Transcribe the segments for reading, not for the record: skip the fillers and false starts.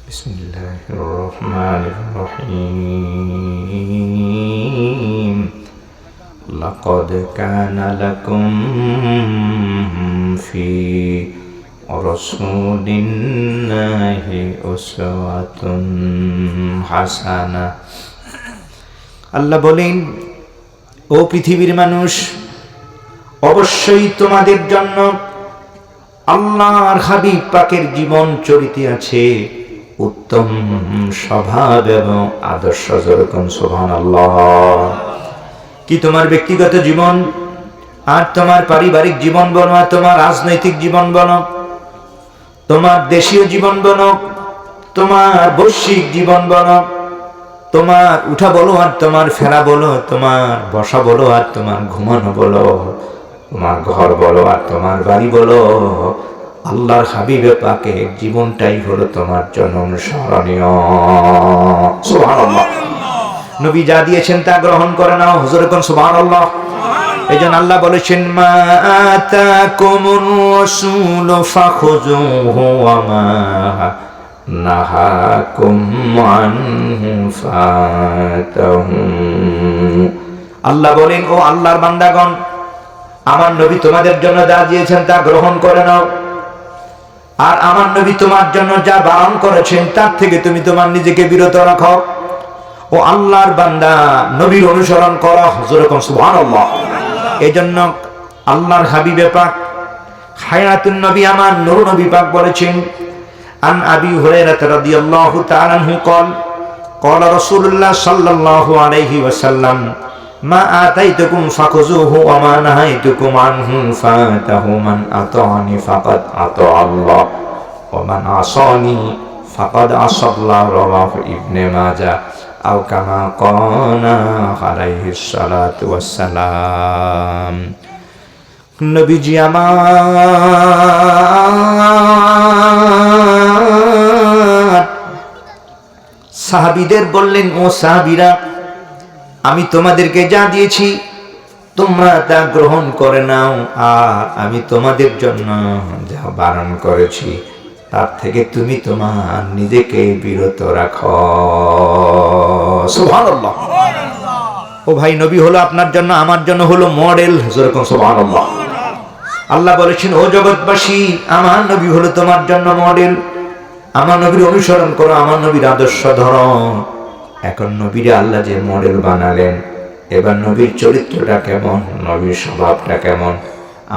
بسم الله الرحمن الرحيم لقد كان لكم في رسول الله أسوة حسنة আল্লাহ বলেন, ও পৃথিবীর মানুষ, অবশ্যই তোমাদের জন্য আল্লাহর হাবিব পাকের জীবন চরিত্রে আছে উত্তম স্বভাব এবং আদর্শ। যেরকম সুবহানাল্লাহ। কি তোমার ব্যক্তিগত জীবন আর তোমার পারিবারিক জীবন বলো, আর তোমার রাজনৈতিক জীবন বলো, তোমার দেশীয় জীবন বলো, তোমার বৈশ্বিক জীবন বলো, তোমার উঠা বলো আর তোমার ফেরা বলো, তোমার বসা বলো আর তোমার ঘুমানো বলো, তোমার ঘর বলো আর তোমার বাড়ি বলো, আল্লাহর হাবিবে পাকের জীবনটাই হলো তোমার জন্য অনুসরণীয়। সুবহানাল্লাহ। নবী যা দিয়েছেন তা গ্রহণ করে নাও। হুজুর কোন সুবহানাল্লাহ। এইজন্য আল্লাহ বলেছেন, মা আতাকুমুর রাসূলু ফাখুযুহু ওয়া মা নাহাকুম আনহু ফাতাহু। আল্লাহ বলেন, ও আল্লাহর বান্দাগণ, আমার নবী তোমাদের জন্য যা দিয়েছেন তা গ্রহণ করে নাও, আর আমার নবী তোমার জন্য যা বারণ করেছেন তার থেকে তুমি তোমার নিজেকে বিরত রাখো। ও আল্লাহর বান্দা, নবীর অনুসরণ করো। যেরকম সুবহানাল্লাহ। এই জন্য আল্লাহর হাবিবে পাক হায়াতুন নবী আমার নূর নবী পাক বলেছেন, আন আবি হুরায়রা রাদিয়াল্লাহু তাআলা আনহু قال قال رسول الله صلى الله عليه وسلم ما آتيتكم فخذوه وما نهيتكم عنه فانتهوا من أطاعني فقد أطاع الله ومن عصاني فقد عصى الله رواه ابن ماجه أو كما قال عليه الصلاة والسلام। নবীজি আমার সাহাবীদের বললেন, ও সাহাবীরা, আমি তোমাদেরকে যা দিয়েছি তোমরা তা গ্রহণ করে নাও, আর আমি তোমাদের জন্য যা বারণ করেছি তার থেকে তুমি তোমার নিজেকে বিরত রাখো। সুবহানাল্লাহ। ও ভাই, নবী হলো আপনার জন্য, আমার জন্য হলো মডেল। যেরকম সুবহানাল্লাহ। আল্লাহ বলেছেন, ও জগৎবাসী, আমার নবী হলো তোমার জন্য মডেল। আমার নবীর অনুসরণ করো, আমার নবীর আদর্শ ধরো। এখন নবীরে আল্লাহ যে মডেল বানালেন, এবার নবীর চরিত্রটা কেমন, নবীর স্বভাবটা কেমন,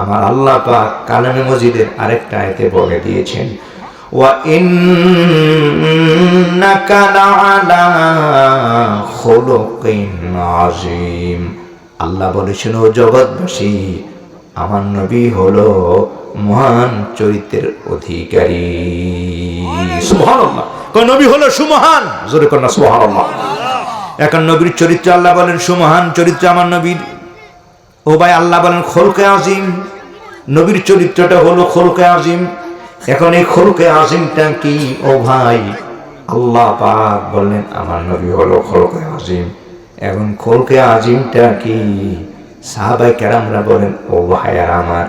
আমার আল্লাহ পাক কালামে মজিদের আরেকটা আয়াতে বলে দিয়েছেন, ওয়া ইন্নাকা লাআলা খুলুকিন আযীম। আল্লাহ বলেছেন, ও জগৎবাসী, আমার নবী হলো মহান চরিত্রের অধিকারী। সুবহানাল্লাহ। কোন নবী হলো সুমহান। জোরে কোন সুবহানাল্লাহ। এখন নবীর চরিত্র আল্লাহ বলেন সুমহান চরিত্র আমার নবীর। ও ভাই, আল্লাহ বলেন খুলকে আযীম। নবীর চরিত্রটা হলো খুলকে আযীম। এখন এই খুলকে আযীমটা কি? ও ভাই, আল্লাহ পাক বললেন আমার নবী হলো খুলকে আযীম। এখন খুলকে আযীমটা কি? সাহাবায়ে কেরামরা বলেন, ও ভাইয়ার আমার,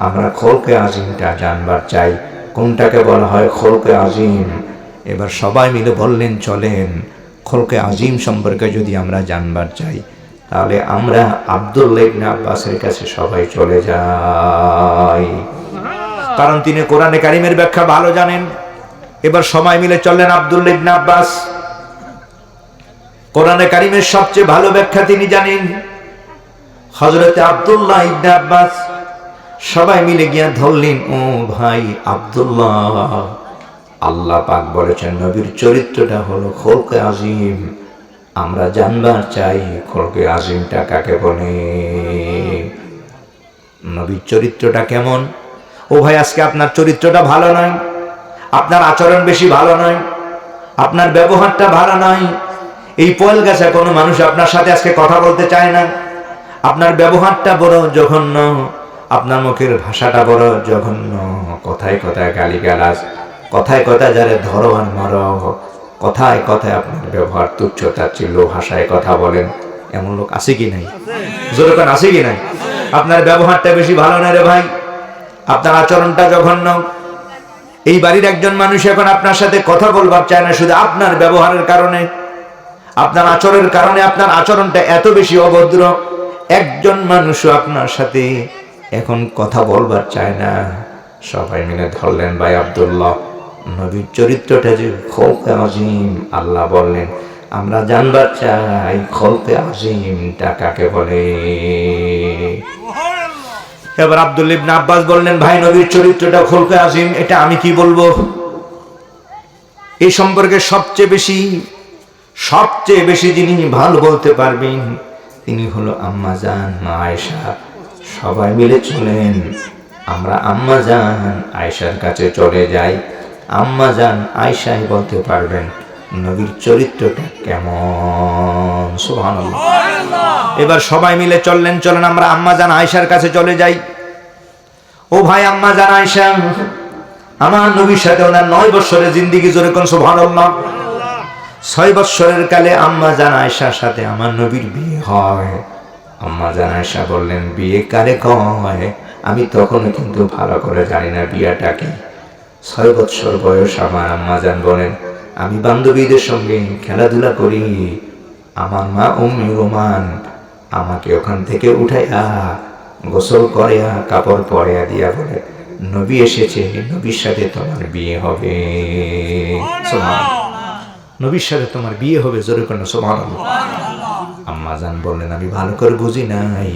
আমরা খুলকে আযীমটা জানবার চাই, কোনটাকে বলা হয় খুলকে আযীম। এবার সবাই মিলে বললেন, চলেন খুলকে আযীম সম্পর্কে যদি আমরা জানবার চাই, তাহলে আমরা আব্দুল্লাহ ইবনে আব্বাসের কাছে সবাই চলে যাই, কারণ তিনি কোরআনে কারীমের ব্যাখ্যা ভালো জানেন। এবার সবাই মিলে চললেন আব্দুল্লাহ ইবনে আব্বাস। কোরআনে কারীমের সবচেয়ে ভালো ব্যাখ্যা তিনি জানেন। হযরতে আব্দুল্লাহ ইবনে আব্বাস সবাই মিলে গিয়া ধরলেন, ও ভাই আব্দুল্লাহ, আল্লাহ পাক বলেছেন নবীর চরিত্রটা হলো খুলকে আযীম, আমরা জানবার চাই খুলকে আযীমটা কাকে বলে, নবীর চরিত্রটা কেমন। ও ভাই, আজকে আপনার চরিত্রটা ভালো নয়, আপনার আচরণ বেশি ভালো নয়, আপনার ব্যবহারটা ভালো নয়। এই পয়েলগাছা কোনো মানুষ আপনার সাথে আজকে কথা বলতে চায় না। আপনার ব্যবহারটা বড় জঘন্য, আপনার মুখের ভাষাটা বড় জঘন্য, কথায় কথায় গালিগালাজ, কথায় কথায় যারা ধরো আর মারো, কথায় কথায় আপনার ব্যবহার তুচ্ছ তাচ্ছিল্য ভাষায় কথা বলেন, এমন লোক আছে কি নাই? জোরে কোন আছে কি নাই? আপনার ব্যবহারটা বেশি ভালো না রে ভাই, আপনার আচরণটা জঘন্য। এই বাড়ির একজন মানুষ এখন আপনার সাথে কথা বলবার চায় না, শুধু আপনার ব্যবহারের কারণে, আপনার আচরণের কারণে। আপনার আচরণটা এত বেশি অভদ্র, একজন মানুষও আপনার সাথে এখন কথা বলবার চায় না। সবাই মিলে ধরলেন ভাই আব্দুল্লাহ, নবীর চরিত্রটা যে খলকে আজিম, আল্লাহ বললেন আমরা জানবার চাই খলকে আজিমটা কাকে বলে। এবার আব্দুল্লাহ ইবনে আব্বাস বললেন, ভাই নবীর চরিত্রটা খলকে আজিম, এটা আমি কি বলবো? এই সম্পর্কে সবচেয়ে বেশি যিনি ভালো বলতে পারবেন তিনি হলো আম্মা জান মা আয়েশা। সবাই মিলে চলেন আমরা আম্মা জান আয়েশার কাছে চলে যাই। আম্মা জান আয়েশাই বলতে পারবেন নবীর চরিত্রটা কেমন। সুবহানাল্লাহ। এবার সবাই মিলে চলেন আমরা আম্মা জান আয়েশার কাছে চলে যাই। ও ভাই আম্মা জান আয়েশা, আমার নবীর সাথে ওনার 9 বছরের জিন্দেগি, জোরে কোন সুবহানাল্লাহ। 6 বছরের কালে আম্মা জান আয়েশার সাথে আমার নবীর বিয়ে হয়। আম্মা জান আয়েশা বললেন, বিয়ে কারে কয়? আমি তখনও কিন্তু ভালো করে জানি না বিয়েটা কি। 6 বছর বয়স আমার আম্মা জান বলেন, আমি বান্ধবীদের সঙ্গে খেলাধুলা করি। আমার মা উম্মে রোমান আমাকে ওখান থেকে উঠাইয়া গোসল করিয়া কাপড় পরিয়া দিয়া বলে, নবী এসেছে, নবীর সাথে তোমার বিয়ে হবে। নবীর সাথে তোমার বিয়ে হবে, জোরে করে সুবহানাল্লাহ। আম্মা জান বললেন, আমি ভালো করে বুঝি নাই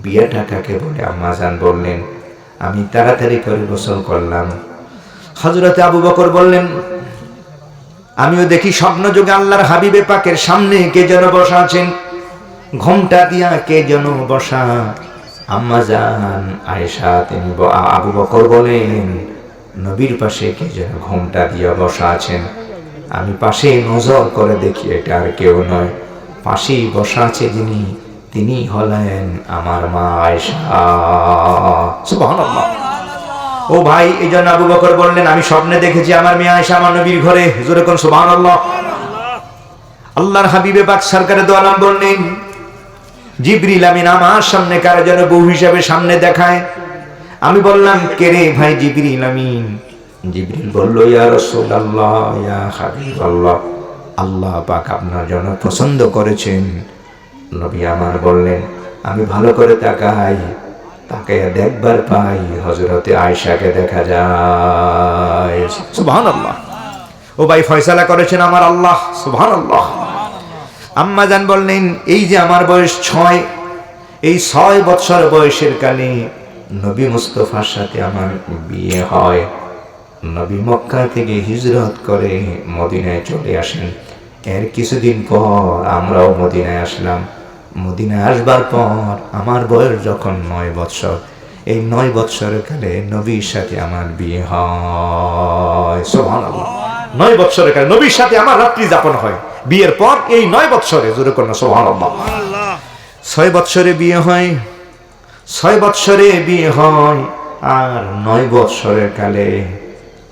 বিয়েটা কাকে বলে। আম্মা জান বললেন, আমি তাড়াতাড়ি করে গোসল করলাম। হযরতে আবু বকর বললেন, আমিও দেখি স্বপ্ন যুগে আল্লাহর হাবিবে পাকের সামনে কে যেন বসা আছেন, ঘোমটা দিয়া কে যেন বসা। আম্মা জান আয়েশা তিনি আবু বকর বলেন, নবীর পাশে কে যেন ঘোমটা দিয়া বসা আছেন। আমি পাশে নজর করে দেখি এটা আর কেউ নয়, পাশেই বসা আছে যিনি, তিনি হলেন আমার মা আয়েশা। সুবহানাল্লাহ। ও ভাই, এই জন্য আবু বকর বললেন, আমি স্বপ্নে দেখেছি আমার মেয়ে আয়েশা আমার নবীর ঘরে, জোরে কোন সুবহানাল্লাহ। আল্লাহর হাবিবে পাক সরকারে দো আলম বললেন, জিবরিল আমিন আমার সামনে কার যেন বউ হিসাবে সামনে দেখায়। আমি বললাম, কে রে ভাই জিবরিল আমিন? জিবরিল বলল, ইয়া রাসূলুল্লাহ, ইয়া হাবিবাল্লাহ, আল্লাহ পাক আপনার জন্য পছন্দ করেছেন। নবী আমার বললেন, আমি ভালো করে তাকাই, তাকাইয়া দেখবার পাই হযরতে আয়েশাকে দেখা যায়। সুবহানাল্লাহ। ও ভাই, ফয়সালা করেছেন আমার আল্লাহ। সুবহানাল্লাহ। আম্মা জান বললেন, এই যে আমার বয়স 6, এই 6 বছর বয়সের কালে নবী মুস্তাফার সাথে আমার বিয়ে হয়। নবী মক্কা থেকে হিজরত করে মদিনায় চলে আসেন। এর কিছুদিন পর আমরাও মদিনায় আসলাম। মদিনায় আসবার পর আমার বয়স যখন 9 বছর, এই 9 বছরের কালে নবীর সাথে আমার বিয়ে হয়। সুবহানাল্লাহ। 9 বছরের কালে নবীর সাথে আমার রাত্রি যাপন হয়। বিয়ের পর এই 9 বছরে, জোরে করুন সুবহানাল্লাহ। 6 বছরে বিয়ে হয়, 6 বছরে বিয়ে হয়, আর 9 বছরের কালে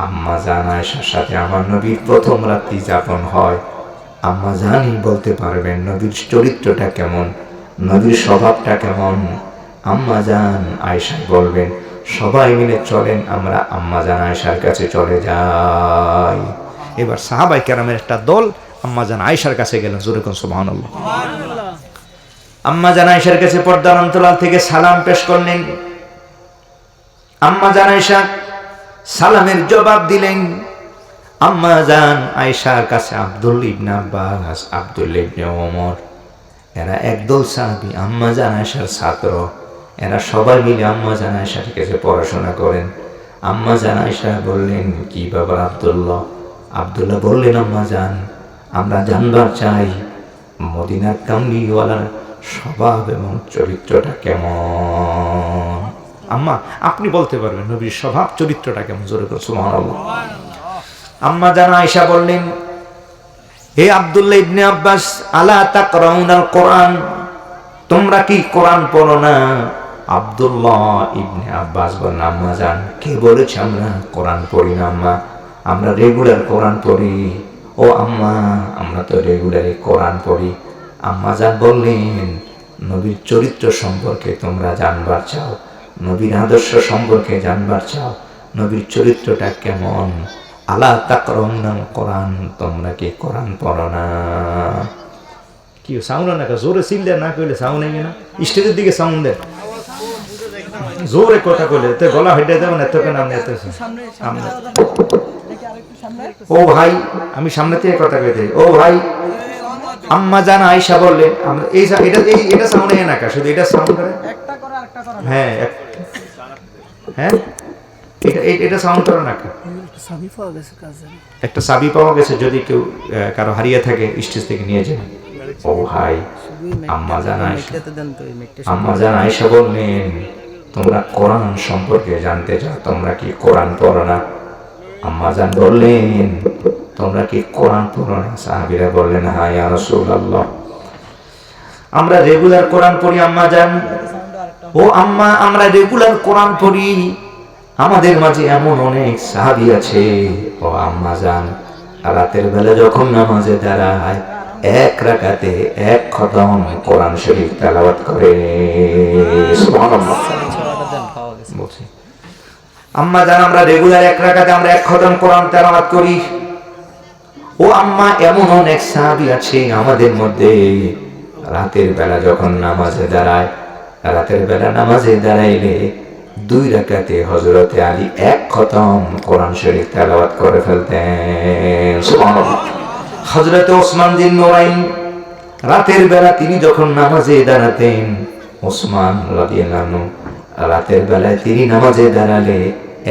আম্মা জান আয়েশার সাথে আমার নবীর প্রথম রাত্রি যাপন হয়। আম্মা জানই বলতে পারবেন নবীর চরিত্রটা কেমন, নবীর স্বভাবটা কেমন। আম্মা জান আয়েশা বলবেন, সবাই মিলে চলেন আমরা আম্মা জান আয়েশার কাছে চলে যাই। এবার সাহাবায়ে কেরামের একটা দল আম্মা জান আয়েশার কাছে গেলেন, জোরে কোন সুবহানাল্লাহ। আম্মা জান আয়েশার কাছে পর্দার অন্তরাল থেকে সালাম পেশ করলেন। আম্মা জান আয়েশা সালামের জবাব দিলেন। আম্মা জান আয়েশার কাছে আব্দুল্লাহ ইবনে আব্বাস, আব্দুল্লাহ ইবনে ওমর, এরা একদল সাহাবী, আম্মা জান আয়েশার ছাত্র। এরা সবাই মিলে আম্মা জান আয়েশার কাছে পড়াশোনা করেন। আম্মা জান আয়েশা বললেন, কি ব্যাপার আব্দুল্লাহ? আব্দুল্লাহ বললেন, আম্মা জান, আমরা জানবার চাই মদিনার কামলিওয়ালার স্বভাব এবং চরিত্রটা কেমন। আম্মা, আপনি বলতে পারবেন নবীর স্বভাব চরিত্রটা কেমন, জোরে করে সুবহানাল্লাহ। আম্মা জান আয়েশা বললেন, হে আব্দুল্লাহ ইবনে আব্বাস, আলা তাকরাউনাল কোরআন, তোমরা কি কোরআন পড়ো না? আব্দুল্লাহ ইবনে আব্বাস বলেন, আম্মা জান, কে বলেছে আমরা কোরআন পড়ি না? আম্মা, আমরা রেগুলার কোরআন পড়ি। ও আম্মা, আমরা তো রেগুলারই কোরআন পড়ি। আম্মা জান বললেন, নবীর চরিত্র সম্পর্কে তোমরা জানবার চাও, নবীর আদর্শ সম্পর্কে জানবার চাও, নবীর চরিত্রটা কেমন। আলা তাকরাউনা কোরআন, তোমরা কি কোরআন পড়ো না? কি সাউন্ড না, জোরে চিল্লে না কইলে সাউন্ড নেই না, স্টেজের দিকে সাউন্ড দেয়, জোরে কথা কইলে তো গলা হেঁটে দেবো না, এত কেন আপনি এত ও ভাই, আমি সামনে থেকে কথা কইতে, ও ভাই আম্মা জান আয়েশা বললেন, এটা সাউন্ড না কা, শুধু এটা সাউন্ড করে হ্যাঁ হ্যাঁ এটা সাউন্ড করে না কা। একটা চাবি পাওয়া গেছে, যদি কেউ কারো হারিয়ে থাকে স্টেজ থেকে নিয়ে যান। ও ভাই আম্মা জান আয়েশা বললেন, তোমরা কোরআন সম্পর্কে জানতে চাও, তোমরা কি কোরআন পড়ো না? আম্মা জান বললেন, তোমরা কি কোরআন পড়ো না? সাহাবীরা বললেন, হ্যাঁ ইয়া রাসূলুল্লাহ, আমরা রেগুলার কোরআন পড়ি আম্মা জান। ও আম্মা, আমরা রেগুলার কোরআন পড়ি, আমাদের মাঝে এমন অনেক সাহাবী আছে ও আম্মা জান, রাতের বেলা যখন নামাজে দাঁড়ায় এক রাকাতে এক খতম কোরআন শরীফ তেলাওয়াত করে। সুবহানাল্লাহ। বলছি আম্মা জান, আমরা রেগুলার এক রাকাতে আমরা এক খতম কোরআন তেলাওয়াত করি। ও আম্মা, এমন অনেক সাহাবী আছে আমাদের মধ্যে, রাতের বেলা যখন নামাজে দাঁড়ায়, রাতের বেলা নামাজে দাঁড়াইলে 2 রাকাতে হযরতে আলী এক খতম কোরআন শরীফ তেলাওয়াত করে ফেলতেন। সুবহানাল্লাহ। হযরতে ওসমান বিন নুরাইন রাতের বেলা তিনি যখন নামাজে দাঁড়াতেন, ওসমান রাদিয়াল্লাহু আনহু রাতের বেলায় তিনি নামাজে দাঁড়ালে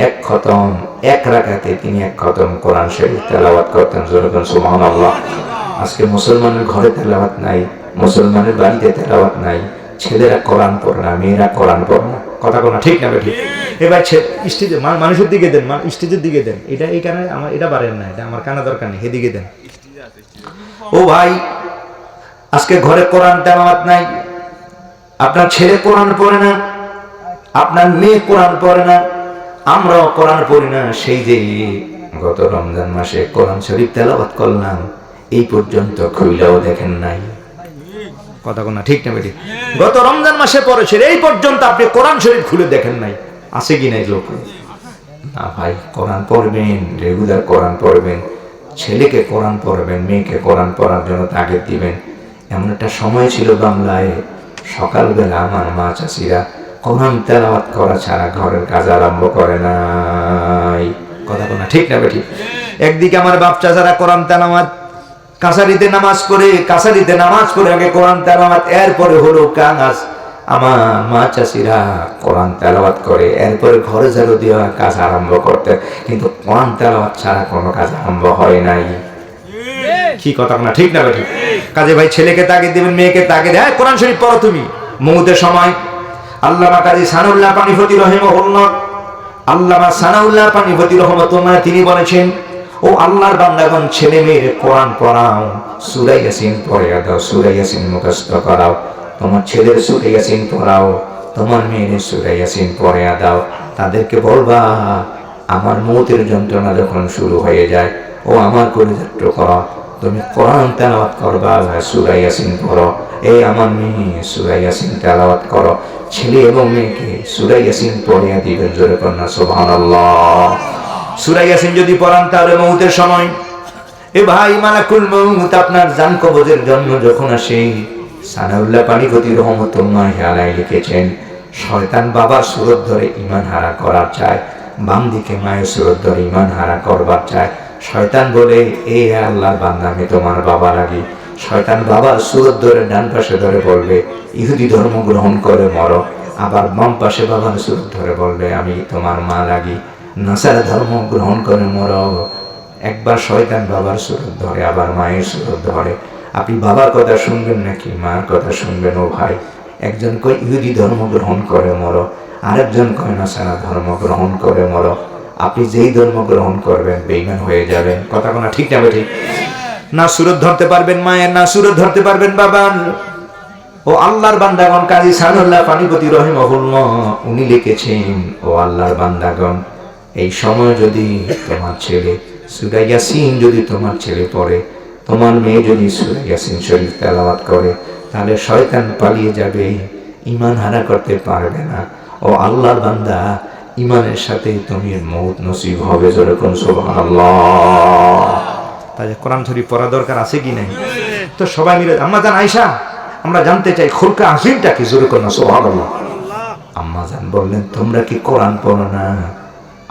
এক খতম এক রাকাতে তিনি এক খতম কোরআন শরীফ তেলাওয়াত করতেন। সুবহানাল্লাহ। আজকে মুসলমানের ঘরে তেলাওয়াত নাই, মুসলমানের বাড়িতে তেলাওয়াত নাই, ছেলেরা কোরআন পড়ে না, মেয়েরা কোরআন পড়ে না। কথা কোনা ঠিক না ঠিক? এবার স্টেজে মানুষের দিকে দেন, স্টেজের দিকে দেন, এটা এই কারণে আমার এটা বাড়েন না, এটা আমার কানা দরকার নেই, এদিকে দেন। ও ভাই, আজকে ঘরে কোরআন তেলাওয়াত নাই, আপনার ছেলে কোরআন পড়ে না, আপনার মেয়ে কোরআন পড়ে না, আমরাও কোরআন পড়ি না। সেই যে গত রমজান মাসে কোরআন শরীফ তেলাওয়াত করলাম, এই পর্যন্ত খুইলাও দেখেন নাই। কথা কোনা ঠিক না বেটি? গত রমজান মাসে পড়েছে, এই পর্যন্ত আপনি কোরআন শরীফ খুলে দেখেন নাই। আছে কি নাই লোক? না ভাই, কোরআন পড়বেন, রেগুলার কোরআন পড়বেন, ছেলেকে কোরআন পড়বেন, মেয়েকে কোরআন পড়ার জন্য তাগিদ দিবেন। এমন একটা সময় ছিল বাংলায়, সকালবেলা আমার মা চাষিরা কোরআন তেলাওয়াত করা ছাড়া ঘরের কাজ আরম্ভ করে নাই। কথা কোনা ঠিক না বেটি? একদিকে আমার বাপ চাচারা কোরআন তেলাওয়াত, কাছারিতে নামাজ পড়ে আগে কোরআন তেলাওয়াত, এরপরে হলো কাজ। আমার মা চাষিরা কোরআন তেলাওয়াত করে, এরপরে ঘরে ঝাড়ু দেওয়া কাজ আরম্ভ করতে, কিন্তু কোরআন তেলাওয়াত ছাড়া কোনো কাজ আরম্ভ হয় নাই। কি কথা না ঠিক না বেঠিক? কাজে ভাই, ছেলেকে তাগিদ দিবেন, মেয়েকে তাগিদ, হ্যাঁ কোরআন শরীফ পড়ো তুমি। মউতের সময় আল্লামা কাজী সানাউল্লাহ পানিপতি রহিমাহুল্লাহ, আল্লামা সানাউল্লাহ পানিপতি রহমাতুল্লাহ তিনি বলেছেন, ও আল্লাহর বান্দাগণ, ছেলে মেয়ের কোরআন পড়াও, সূরা ইয়াসিন পড়িয়ে দাও, সূরা ইয়াসিন মুখস্থ করাও। তোমার ছেলের সূরা ইয়াসিন পড়াও, তোমার মেয়ের সূরা ইয়াসিন পড়িয়ে দাও। তাদেরকে বলবা, আমার মউতের যন্ত্রণা যখন শুরু হয়ে যায়, ও আমার কলিজার টুকরা, তুমি কোরআন তেলাওয়াত করবা, সূরা ইয়াসিন পড়ো। এই আমার মেয়ে, সূরা ইয়াসিন তেলাওয়াত করো। ছেলে এবং মেয়েকে সূরা ইয়াসিন পড়িয়ে দিবেন। জোরে কন্যা সুবহানাল্লাহ। সূরা ইয়াসিন যদি পড়ান, তাহলে মউতের সময়, এ ভাই, মালাকুল মউত আপনার জান কবজের জন্য যখন আসে, সানাউল্লাহ পানিপতি রহমাতুল্লাহি আলাইহি লিখেছেন, শয়তান বাবার সুরত ধরে ঈমান হারা করার চায়, বাম দিকে মায়ের সুরত ধরে ঈমান হারা করবার চায়। শয়তান বলে, এ আল্লাহর বান্দা, আমি তোমার বাবা লাগি। শয়তান বাবার সুরত ধরে ডান পাশে ধরে বলবে, ইহুদি ধর্ম গ্রহণ করে মরো। আবার বাম পাশে বাবার সুরত ধরে বলবে, আমি তোমার মা লাগি, নাসারা ধর্ম গ্রহণ করে মরো। একবার শয়তান বাবার সুরত ধরে, আবার মায়ের সুরত ধরে। আপনি বাবার কথা শুনবেন নাকি মার কথা শুনবেন? ও ভাই, একজন কয় ইহুদি ধর্ম গ্রহণ করে মরো, আরেকজন কয় নাসারা ধর্ম গ্রহণ করে মরো। আপনি যেই ধর্ম গ্রহণ করবেন বেঈমান হয়ে যাবেন। কথা কোনা ঠিক না ঠিক? না সুরত ধরতে পারবেন মায়ের, না সুরত ধরতে পারবেন বাবার। ও আল্লাহর বান্দাগণ, কাজী সানাউল্লাহ পানিপতি রহিমাহুল্লাহ উনি লিখেছেন, ও আল্লাহর বান্দাগণ, এই সময় যদি তোমার ছেলে সূরা ইয়াসিন যদি তোমার ছেলে পড়ে, তোমার মেয়ে যদি সূরা ইয়াসিন শরীফ তেলাওয়াত করে, তাহলে শয়তান পালিয়ে যাবে, ঈমান হারা করতে পারবে না। ও আল্লাহর বান্দা, ইমানের সাথে তুমি মৌত নসিব হবে। যেরকম সুবহানাল্লাহ। তাই কোরআন শরীফ পড়া দরকার আছে কি নাই? তো সবাই মিলে আম্মা জান আয়েশা, আমরা জানতে চাই খুলকা আজিমটা কি? যেরকম সুবহানাল্লাহ। আম্মা জান বললেন, তোমরা কি কোরআন পড়ো না?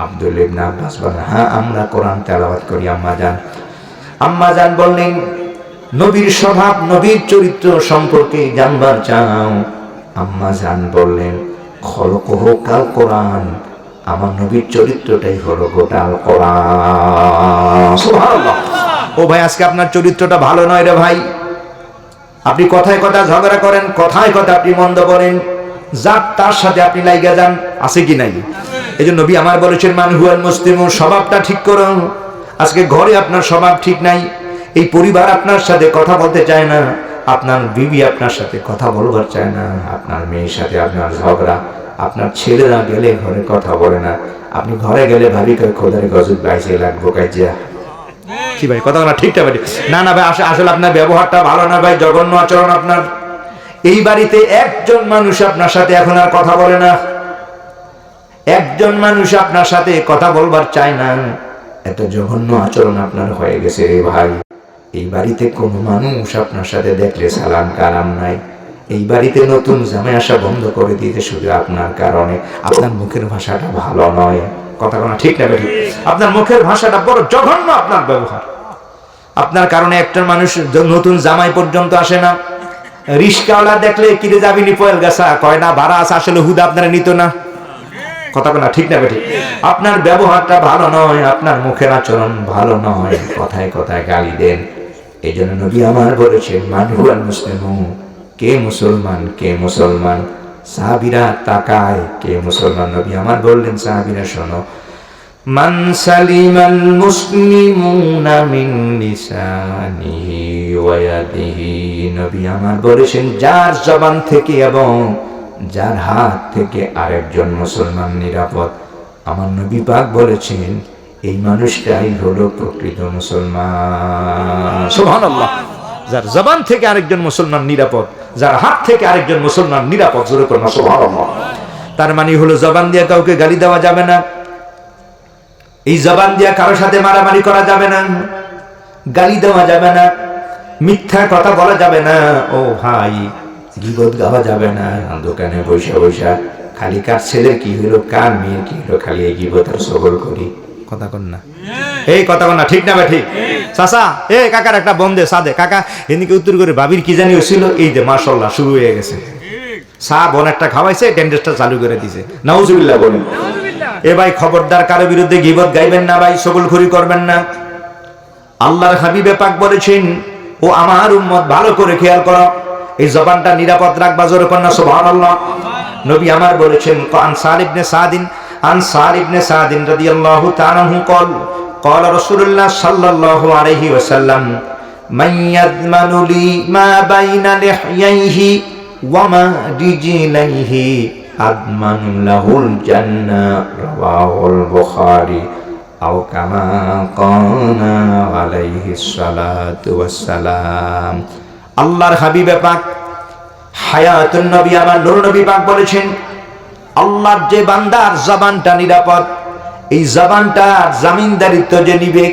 আব্দুল ইবনে আব্বাস বলেন, হ্যাঁ আমরা কোরআন তেলাওয়াত করি আম্মা জান। আম্মা জান বললেন, নবীর স্বভাব, নবীর চরিত্র সম্পর্কে জানবার চাও? আম্মা জান বললেন, খলকুহু কাল কোরআন, আমার নবীর চরিত্রটাই হলো গোটাল কোরআন। সুবহানাল্লাহ। ও ভাই, আজকে আপনার চরিত্রটা ভালো নয় রে ভাই। আপনি কথায় কথা ঝগড়া করেন, কথায় কথা আপনি মন্দ বলেন, যার তার সাথে আপনি লাইগা যান, আছে কি নাই? এই জন্য নবী আমার বলেছেন, মান হুয়াল মুসলিমু, স্বভাবটা ঠিক করুন। আজকে ঘরে আপনার স্বভাব ঠিক নাই, এই পরিবার আপনার সাথে কথা বলতে চায় না, আপনার বিবি আপনার সাথে কথা বলবার চায় না, আপনার মেয়ের সাথে আপনার ঝগড়া, আপনার ছেলেরা গেলে ঘরে কথা বলে না, আপনি ঘরে গেলে ভাবি কয় খোদারে গজব গাইছে লাগবো কাজিয়া। কি ভাই কথা না? ঠিকটা ভাই? না না ভাই, আসলে আপনার ব্যবহারটা ভালো না ভাই, জঘন্য আচরণ আপনার। এই বাড়িতে একজন মানুষ আপনার সাথে এখন আর কথা বলে না, একজন মানুষ আপনার সাথে কথা বলবার চায় না, এত জঘন্য আচরণ আপনার হয়ে গেছে রে ভাই। এই বাড়িতে কোনো মানুষ আপনার সাথে দেখলে সালাম কালাম নাই। এই বাড়িতে নতুন জামাই আসা বন্ধ করে দিতে শুধু আপনার কারণে। আপনার মুখের ভাষাটা ভালো নয়, কথা কোনো ঠিক না ভাই? আপনার মুখের ভাষাটা বড় জঘন্য, আপনার ব্যবহার। আপনার কারণে একটা মানুষ নতুন জামাই পর্যন্ত আসে না। রিস্কাওয়ালা দেখলে কিরে যাবি নি পয়েল গাছা কয় না, ভাড়া আছে, আসলে হুদা আপনারা নিত না, কথা কোনা ঠিক না বেঠিক? আপনার ব্যবহারটা ভালো নয়, আপনার মুখের আচরণ ভালো নয়, কথায় কথায় গালি দেন। এই জন্য নবী আমার বলেছেন, মান হুয়াল মুসলিমু, কে মুসলমান, কে মুসলমান? সাহাবীরা তাকায়, কে মুসলমান? নবী আমার বললেন, সাহাবীরা শোনো, মান সালিমাল মুসলিমুনা মিন লিসানিহি ওয়া ইয়াদিহি। নবী আমার বলেছেন, যার জবান থেকে এবং যার হাত থেকে আরেকজন মুসলমান নিরাপদ। আমার নবী পাক বলেছেন, এই মানুষটাই হলো প্রকৃত মুসলমান। সুবহানাল্লাহ। যার জবান থেকে আরেকজন মুসলমান নিরাপদ, যার হাত থেকে আরেকজন মুসলমান নিরাপদ। জোরে করুন সুবহানাল্লাহ। তার মানে হলো জবান দিয়ে কাউকে গালি দেওয়া যাবে না, এই জবান দিয়ে কারোর সাথে মারামারি করা যাবে না, গালি দেওয়া যাবে না, মিথ্যা কথা বলা যাবে না। ও ভাই, গীবত গাওয়া যাবে না। দোকানে বসে বসে খালি কার ছেলের কি হলো, কার মেয়ের কি হলো, খালি এই গীবতের সবল করি, কথা কন না? এই কথা কন না, ঠিক না ভাই? ঠিক। চাচা, এ কাকার একটা বন্ধে সাদে কাকা এদিকে উত্তর করে ভাবির কি জানি হয়েছিল, এই যে মাশাআল্লাহ শুরু হয়ে গেছে। চা বোন একটা খাওয়াইছে, টেন্ডারটা চালু করে দিছে। নাউজুবিল্লাহ বলেন। এ ভাই খবরদার, কারো বিরুদ্ধে গীবত গাইবেন না ভাই, সগলখড়ি করবেন না। আল্লাহর হাবিবে পাক বলেছেন, ও আমার উম্মত ভালো করে খেয়াল করো, এই জবানটা নিরাপদ রাখবা। জোরে কন্যা সুবহানাল্লাহ। নবী আমার বলেছেন, আনসার ইবনে সাদিন রাদিয়াল্লাহু তাআলা আনহু قال قال رسول الله صلى الله عليه وسلم من يضمن لي ما بين لحييه وما رجليه أضمن له الجنة رواه البخاري أو كما قال عليه الصلاة والسلام। আল্লাহর হাবিবে পাক হায়াতুন নবী আমার নূর নবী পাক বলেছেন, আল্লাহর যে বান্দার জবানটা নিরাপদ, এই জবানটার জামিনদারিত্ব যে নিবে,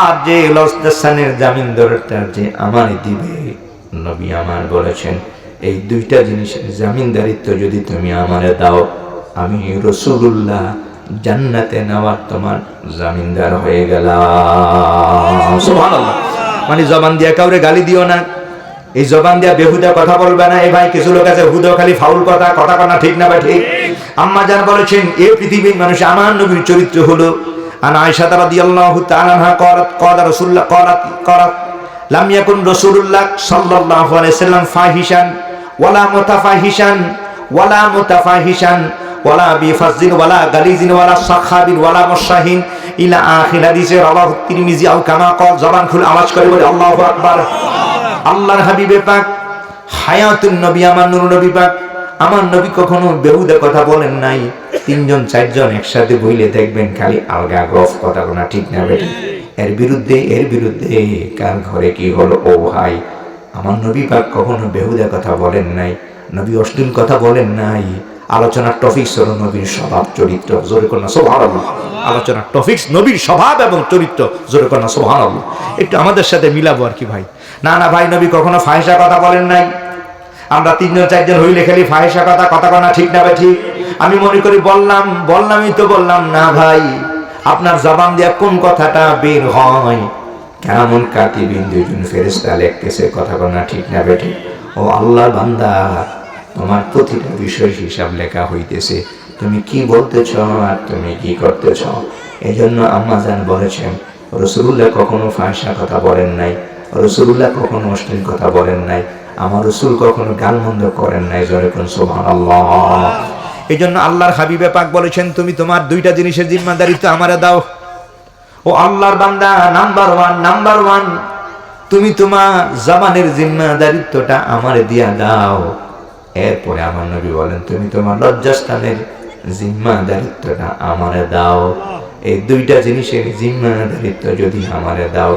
আর যে লস্তানের জামিনদারটা যে আমারে দিবে, নবী আমার বলেছেন, এই দুইটা জিনিসের জামিনদারিত্ব যদি তুমি আমারে দাও, আমি রাসূলুল্লাহ জান্নাতে নেওয়ার তোমার জামিনদার হয়ে গেলাম। সুবহানাল্লাহ। মানে জবান দিয়া কাউরে গালি দিও না, এই জবান দিয়া বেহুদা কথা বলবে না। এই ভাই কিছু লোক আছে হুদো খালি ফাউল কথা, কথা কনা ঠিক না ভাই? ঠিক। আম্মা জান বলেছেন, এই পৃথিবীর মানুষ আমার নবীর চরিত্র হলো, আন আয়েশা রাদিয়াল্লাহু তাআলা আনহা قالت قال رسول الله قالت لم يكن رسول الله صلى الله عليه وسلم فاحشا ولا متفاحشا ولا بفظ ولا غليظ ولا سخاب ولا مشاهين الى اخر حديث رواه الترمذي او كما قال। জবান খুলে আওয়াজ করে বলে আল্লাহু আকবার। আল্লাহর হাবিবে পাক হায়াতুন নবী আমার নূর নবী পাক, আমার নবী কখনো বেহুদা কথা বলেন নাই। তিনজন চারজন একসাথে বইলে দেখবেন খালি আলগা গফ, কথা কোনা ঠিক না বেটা? এর বিরুদ্ধে কার ঘরে কি হলো? ও ভাই, আমার নবী পাক কখনো বেহুদা কথা বলেন নাই, নবী অশ্লীল কথা বলেন নাই। আলোচনার টপিকস হলো নবীর স্বভাব চরিত্র, জোরে কন্যা সুবহানাল্লাহ। আলোচনার টপিকস নবীর স্বভাব এবং চরিত্র, জোরে কন্যা সুবহানাল্লাহ। একটু আমাদের সাথে মিলাবো আর কি ভাই। না না ভাই, নবী কখনো ফাহিশা কথা বলেন নাই। আমরা 3 জন 4 জন হইলে খালি ফাহিশা কথা, কথা কনা ঠিক না ভাই? ঠিক। আমি মনে করি বললামই তো বললাম না ভাই, আপনার জবান দিয়া কোন কথাটা বের হয়, কেমন কাতিবিন 2 জন ফেরেশতা লিখতেছে, কথা কনা ঠিক না ভাই? ঠিক। ও আল্লাহর বান্দা, তোমার প্রতিটা বিষয় হিসাব লেখা হইতেছে, তুমি কি বলতেছ আর তুমি কি করতেছ। এই জন্য আম্মা জান বলেছেন, রাসূলুল্লাহ কখনো ফাহিশা কথা বলেন নাই, রাসূলুল্লাহ কখনো অশ্লীল কথা বলেন নাই, আমার রাসূল কখনো গালমন্দ করেন নাই, জোরে কোন সুবহানাল্লাহ। এই জন্য আল্লাহর হাবিবে পাক বলেছেন, তুমি তোমার 2টা জিনিসের জিম্মাদারিত্ব আমারে দাও। ও আল্লাহর বান্দা, নাম্বার ওয়ান, তুমি তোমার জবানের জিম্মাদারিত্বটা আমারে দিয়া দাও। এরপরে আমার নবী বলেন, তুমি তোমার লজ্জাস্থানের জিম্মাদারিত্বটা আমারে দাও। এই 2টা জিনিসের জিম্মাদারিত্ব যদি আমারে দাও,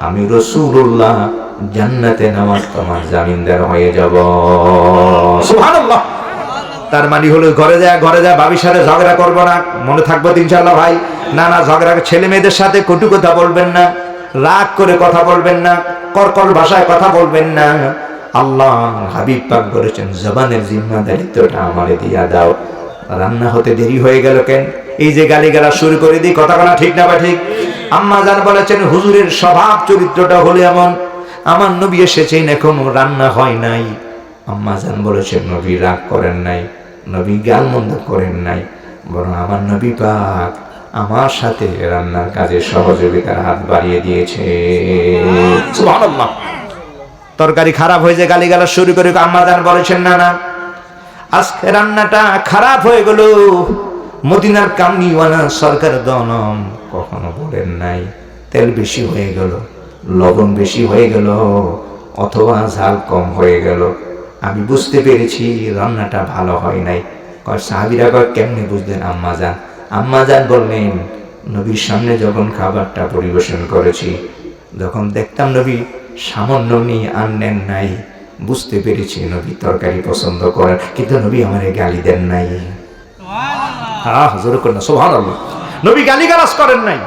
আমি রাসূলুল্লাহ জান্নাতে নামার তোমার জামিনদার হয়ে যাব। সুবহানাল্লাহ। তার মানে হলো ঘরে যায় ভাবির সাথে ঝগড়া করবো না, মনে থাকবো ইনশাআল্লাহ ভাই। না ঝগড়া, ছেলে মেয়েদের সাথে কটু কথা বলবেন না, রাগ করে কথা বলবেন না, কর্কশ ভাষায় কথা বলবেন না। আল্লাহ হাবিব পাক বলেছেন, জবানের জিম্মাদারিত্বটা আমারে দিয়া দাও। রান্না হতে দেরি হয়ে গেল কেন? এই যে গালিগালাজ শুরু করে দিই, কথা বলা ঠিক না বা ঠিক? আম্মা জান বলেছেন, হুজুরের স্বভাব চরিত্রটা হলো এমন, আমার নবী এসেছেন এখনো রান্না হয় নাই। আম্মা জান বলেছেন, নবী রাগ করেন নাই, নবী গালমন্দ করেন নাই, বরং আমার নবী পাক আমার সাথে রান্নার কাজে সহযোগিতার হাত বাড়িয়ে দিয়েছে। সুবহানাল্লাহ। তরকারি খারাপ হয়ে যায়, গালিগালাজ শুরু করে, আম্মা জান বলেছেন, না আজকে রান্নাটা খারাপ হয়ে গেল, মদিনার কামনিওয়ালা সরকার দনম কখনো বলেন নাই তেল বেশি হয়ে গেল, লবণ বেশি হয়ে গেল, অথবা ঝাল কম হয়ে গেল, আমি বুঝতে পেরেছি রান্নাটা ভালো হয় নাই। সাহাবীরা কয়, কেমনে বুঝলেন আম্মা জান বললেন, নবীর সামনে যখন খাবারটা পরিবেশন করেছি, যখন দেখতাম নবী সামান্য নিয়ে আনলেন নাই, বুঝতে পেরেছি নবী তরকারি পছন্দ করেন, কিন্তু নবী আমারে গালি দেন নাই। জোরে করেন না সুবহানাল্লাহ। নবী গালিগালাজ করেন নাই।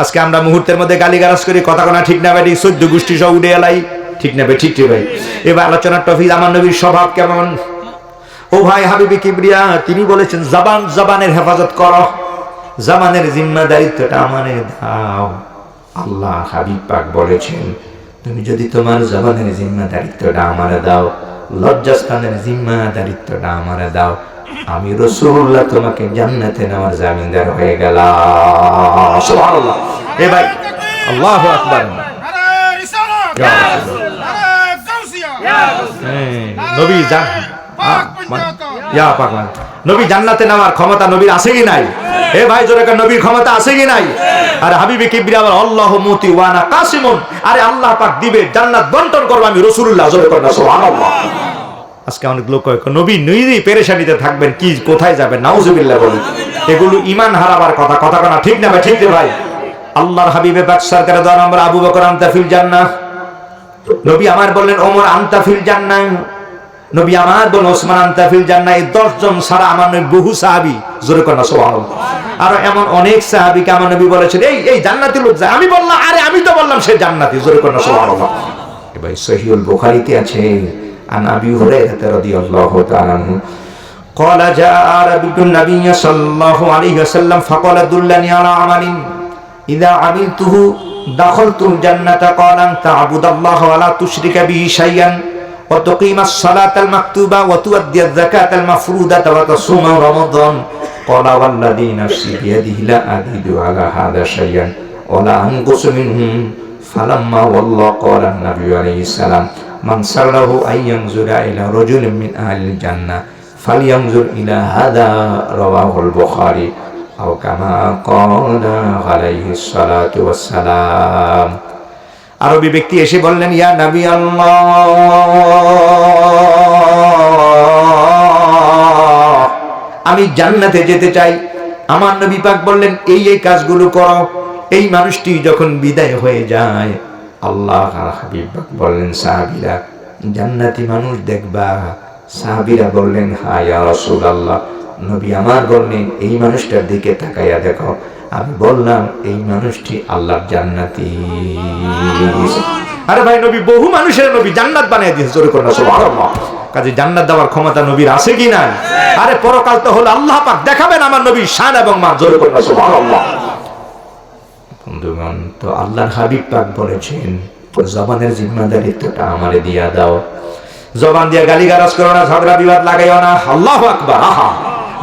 আজকে আমরা মুহূর্তের মধ্যে গালিগালাজ করি, কথা কোনা ঠিক না ভাই? 14 গোষ্ঠী সব উড়ে এলাই, ঠিক না ভাই? ঠিক ভাই। এবার আলোচনার টপিক, আমার নবীর স্বভাব কেমন। ও ভাই হাবিবে কিবরিয়া, তিনি বলেছেন, জবানের হেফাজত করো, জবানের জিম্মাদারিত্বটা আমারে দাও। আল্লাহ হাবিব পাক বলেছেন, তুমি যদি তোমার জবানের জিম্মাদারিত্বটা আমারে দাও, লজ্জাস্থানের জিম্মাদারিত্বটা আমারে দাও, আমি রাসূলুল্লাহ তোমাকে জান্নাতে নেওয়ার জামিনদার হয়ে গেলাম। সুবহানাল্লাহ। এ ভাই, আল্লাহু আকবার। নবী নবী জান্নাতে নেওয়ার ক্ষমতা নবীর আছে কি নাই? হে ভাই জোরে কান, নবীর ক্ষমতা আছে কি নাই? আর হাবিবে কিবরিয়া আবার আল্লাহু মুতি ওয়া আনা কাসিমুন, আরে আল্লাহ পাক দিবে, জান্নাত বন্টন করব আমি রাসূলুল্লাহ, জোরে কান সুবহানাল্লাহ। আজকে অনেক লোক কয়, নবী নিজেই পেরেশানিতে থাকবেন, কি কোথায় যাবেন? নাউজুবিল্লাহ বলেন। এগুলো ঈমান হারাবার কথা, কথা না ঠিক না ভাই? ঠিক রে ভাই। আল্লাহর হাবিবে পাক সরকারে দোয়া নম্বর, আবু বকর আনতা ফিল জান্নাহ, নবী আমার বললেন ওমর আনতা ফিল জান্নাহ, নবী আমার বললেন ওসমান আনতা ফিল জান্নাহ। এই 10 জন ছাড়া আমার নবী বহু সাহাবী, জোরে কর না সুবহানাল্লাহ। আর এমন অনেক সাহাবীকে আমার নবী বলেছেন, এই জান্নাতি লোক যায়। আমি বললাম, আরে আমি তো বললাম সে জান্নাতি, জোরে কর না সুবহানাল্লাহ। ভাই সহিহুল বুখারীতে আছে, عن أبي هريرة رضي الله تعالى عنه قال جاء عربي النبي صلى الله عليه وسلم فقال دلني على عمل إذا عملته دخلت الجنة قال أن تعبد الله ولا تشرك به شيئا وتقيم الصلاة المكتوبة وتؤدي الزكاة المفروضة وتصوم رمضان قال والذي نفسي بيده لا أزيد على هذا شيئا ولا أنقص منه فلما والله قال النبي عليه السلام من سره أن ينظر إلى رجل من أهل الجنة فلينظر إلى هذا رواه البخاري أو كما قال عليه الصلاة والسلام। আরবি ব্যক্তি এসে বললেন, ইয়া নবী আল্লাহ, আমি জান্নাতে যেতে চাই। আমার নবী পাক বললেন, এই কাজগুলো করো। এই মানুষটি যখন বিদায় হয়ে যায়, আল্লাহ হাবিব বললেন, সাহাবীরা জান্নাতি মানুষ দেখবা, সাহাবীরা বললেন, হ্যাঁ ইয়া রাসূলুল্লাহ। নবী আমার বললেন, এই মানুষটার দিকে তাকাইয়া দেখো। আমি বললাম, এই মানুষটি আল্লাহর জান্নাতি। আরে ভাই, নবী বহু মানুষের নবী জান্নাত বানিয়ে দিয়েছে, জোরে করে সুবহানাল্লাহ। কাজে জান্নাত দেওয়ার ক্ষমতা নবীর আছে কি না? আরে পরকাল তো হলো আল্লাহ পাক দেখাবেন আমার নবীর শান এবং মান, জোরে করে সুবহানাল্লাহ। বন্ধুগণ, তো আল্লাহর হাবিব পাক বলেছেন, জবানের জিম্মাদারিত্বটা আমারে দিয়া দাও। জবান দিয়ে গালিগালাজ করো না, ঝগড়া বিবাদ লাগাইও না। আল্লাহু আকবার। আহা,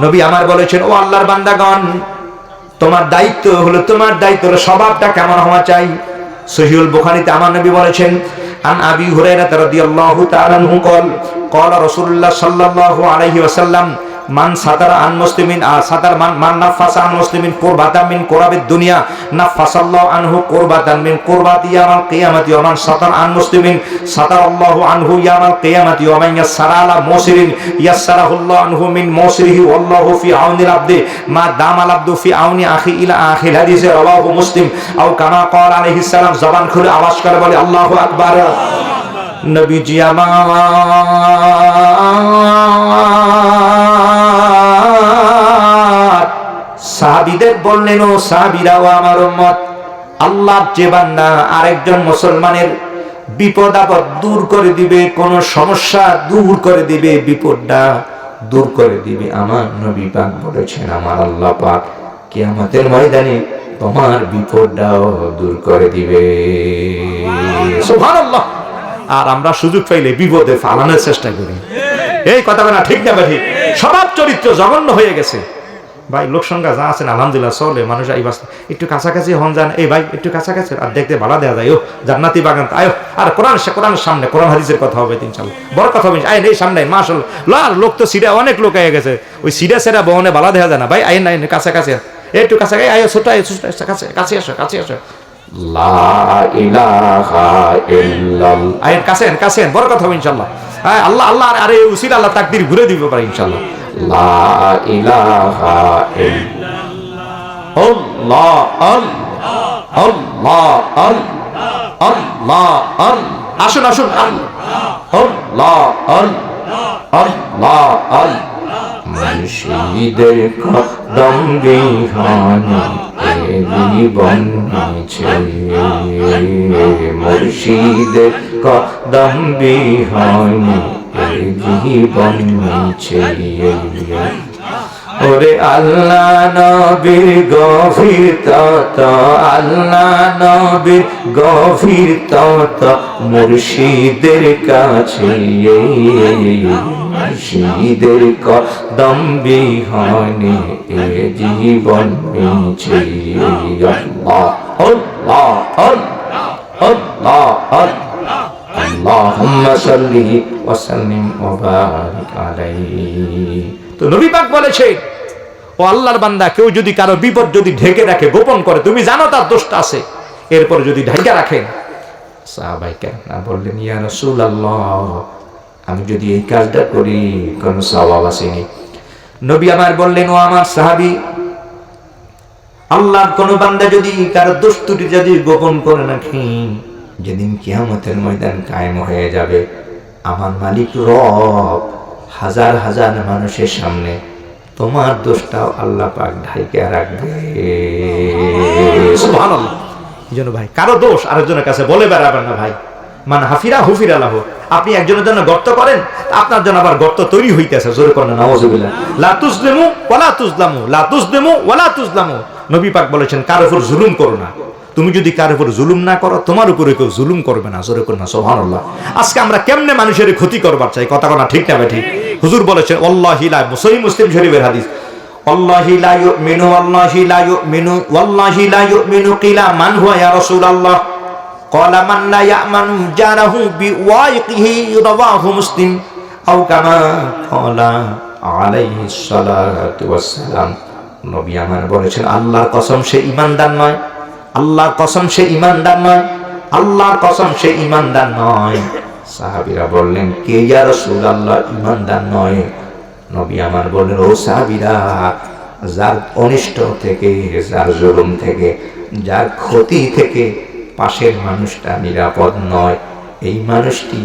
নবী আমার বলেছেন, ও আল্লাহর বান্দাগণ, তোমার দায়িত্ব হলো স্বভাবটা কেমন হওয়া চাই। সহিহুল বুখারীতে আমার নবী বলেছেন, আন আবি হুরায়রা রাদিয়াল্লাহু তাআলা আনহু قال رسول الله صلى الله عليه وسلم মান সাতার আন মুসলিমিন সাতার মান নাফাসা আন মুসলিমিন কুরবাতাম মিন কুরাবিদ দুনিয়া নাফাসাল্লাহু আনহু কুরবাতান মিন কুরবাতি ইয়াউমিল কিয়ামাতি ওয়া মান সাতার আন মুসলিমিন সাতারাল্লাহু আনহু ইয়াউমিল কিয়ামাতি ওয়া মান ইয়াসসারা আলা মুসলিমিন ইয়াসসারাহুল্লাহু আনহু মিন মুসরিহি ওয়াল্লাহু ফি আউনিল আবদি মা দামাল আবদু ফি আউনি আখি ইলা আখিল হাদিসে রাওয়াহু মুসলিম আও কামা ক্বাল আলাইহিস সালাম। জবান খুলে আওয়াজ করে বলি আল্লাহু আকবার। নবীজি আমার সাহাবীদের বললেন, ও সাহাবীরাও আমার উম্মত, আল্লাহর যে বান্দা আরেকজন মুসলমানের বিপদ আপদ দূর করে দিবে, কোন সমস্যা দূর করে দিবে, বিপদটা দূর করে দিবে, আমার নবী পাক বলেছেন, আমার আল্লাহ পাক কিয়ামতের ময়দানে তোমার বিপদটাও দূর করে দিবে। সুবহানাল্লাহ। আর আমরা সুযোগ পাইলে বিপদে ফালানোর চেষ্টা করি। এই কথা না, ঠিক না ভাই? স্বভাব চরিত্র জঘন্য হয়ে গেছে ভাই। লোক সংখ্যা যা আছেন আলহামদুলিল্লাহ চলে, মানুষ এই বাস একটু কাছাকাছি হন যান, এই ভাই একটু কাছাকাছি, আর দেখতে ভালো দেওয়া যায়, ও জান্নাতি বাগান আয়ো। আর কোরআনের সামনে কোরআন হাদিসের কথা হবে ইনশাআল্লাহ, বড় কথা হবে। আইন এই সামনে মাশাআল্লাহ, লোক তো সিডা, অনেক লোক হয়ে গেছে, ওই সিডা সেরা বহনে ভালো দেওয়া যায় না ভাই। আইন আইন কাছাকাছি, একটু কাছাকাছি আয়ো, ছোট আয়ো, কাছে আসো, কাছে আসো। লা ইলাহা ইল্লাল্লাহ। আইন কাছে বড় কথা হবে ইনশাআল্লাহ। হ্যাঁ, আল্লাহ আল্লাহ, আরে উসিলা আল্লাহ তাকদীর ঘুরে দিবে পারে ইনশাআল্লাহ। লা ইলাহা ইল্লাল্লাহ। আল্লাহ আল্লাহ আল্লাহ আল্লাহ। আসুন আসুন, আল্লাহ আল্লাহ আল্লাহ। মুর্শিদের কদম বিহানে জীবন মিছে, মুর্শিদের কদম বিহানে জীবন মিছে। ওরে আল্লাহ নবীর গভীর তত, আল্লাহ নবীর গভীর তত, মুর্শিদের কাছে মুর্শিদের কদম বিহানে জীবন মিছে। আল্লাহ আল্লাহ আল্লাহ আল্লাহ। আল্লাহুম্মা সাল্লি ওয়া সাল্লিম ওয়া বারিক আলাইহি। তো নবী পাক বলেছে, ও আল্লাহর বান্দা, কেউ যদি কারো বিপদ যদি ঢেকে রাখে, গোপন করে, তুমি জানো তার দোষটা আছে, এরপর যদি ঢেকে রাখেন। সাহাবায়ে কেরাম বললেন, ইয়া রাসূলুল্লাহ, আমি যদি এই কাজটা করি কোন সওয়াব আসেনি? নবী আমার বললেন, ও আমার সাহাবী, আল্লাহর কোন বান্দা যদি কারো দোষ ত্রুটি যদি গোপন করে রাখে, যেদিন কিয়ামতের ময়দান কায়েম হয়ে যাবে, আমার মালিক রব হাজার হাজার মানুষের সামনে তোমার দোষটাও আল্লাহ পাক ঢাইকে রাখবে। সুবহানাল্লাহ। এইজন্য ভাই, কারো দোষ আরেকজনের কাছে বলে বেড়াবেন না ভাই। মান হাফিরা হুফিরা লাহু। আপনি একজনের জন্য গর্ত করেন, আপনার জন্য আবার গর্ত তৈরি হইতেছে। জোরে করেন নাউযুবিল্লাহ। লা তুজলিমু ওয়ালা তুজলামু, লা তুজলিমু ওয়ালা তুজলামু। নবী পাক বলেছেন, কার উপর জুলুম করো না। তুমি যদি কার উপর জুলুম না করো, তোমার উপরে কেউ জুলুম করবে না। জোরে করেন সুবহানাল্লাহ। আজকে আমরা কেমনে মানুষের ক্ষতি করবার চাই, কথা না, ঠিক না ভাই? ঠিক। হুজুর বলেছেন, ওয়াল্লাহি লা, সহিহ মুসলিম শরীফের হাদিস, ওয়াল্লাহি লা ইউমিনু ওয়াল্লাহি লা ইউমিনু ওয়াল্লাহি লা ইউমিনু কিলা মান হুয়া ইয়া রাসূলুল্লাহ ক্বালা মান লা ইয়ামানু জারাহু বিওয়াইকিহি রাওয়াহু মুসলিম আও কামা ক্বালা আলাইহিস সালাতু ওয়াস সালাম। নবী আমার বলেছেন, আল্লাহর কসম সে ঈমানদার নয়, আল্লাহর কসম সে ঈমানদার নয়, আল্লাহর কসম সে ঈমানদার নয়। সাহাবীরা বললেন, কে ইয়া রাসূলুল্লাহ ঈমানদার নয়? নবী আমার বললেন, ও সাহাবীরা, যার অনিষ্ট থেকে, যার জুলুম থেকে, যার ক্ষতি থেকে পাশের মানুষটা নিরাপদ নয়, এই মানুষটি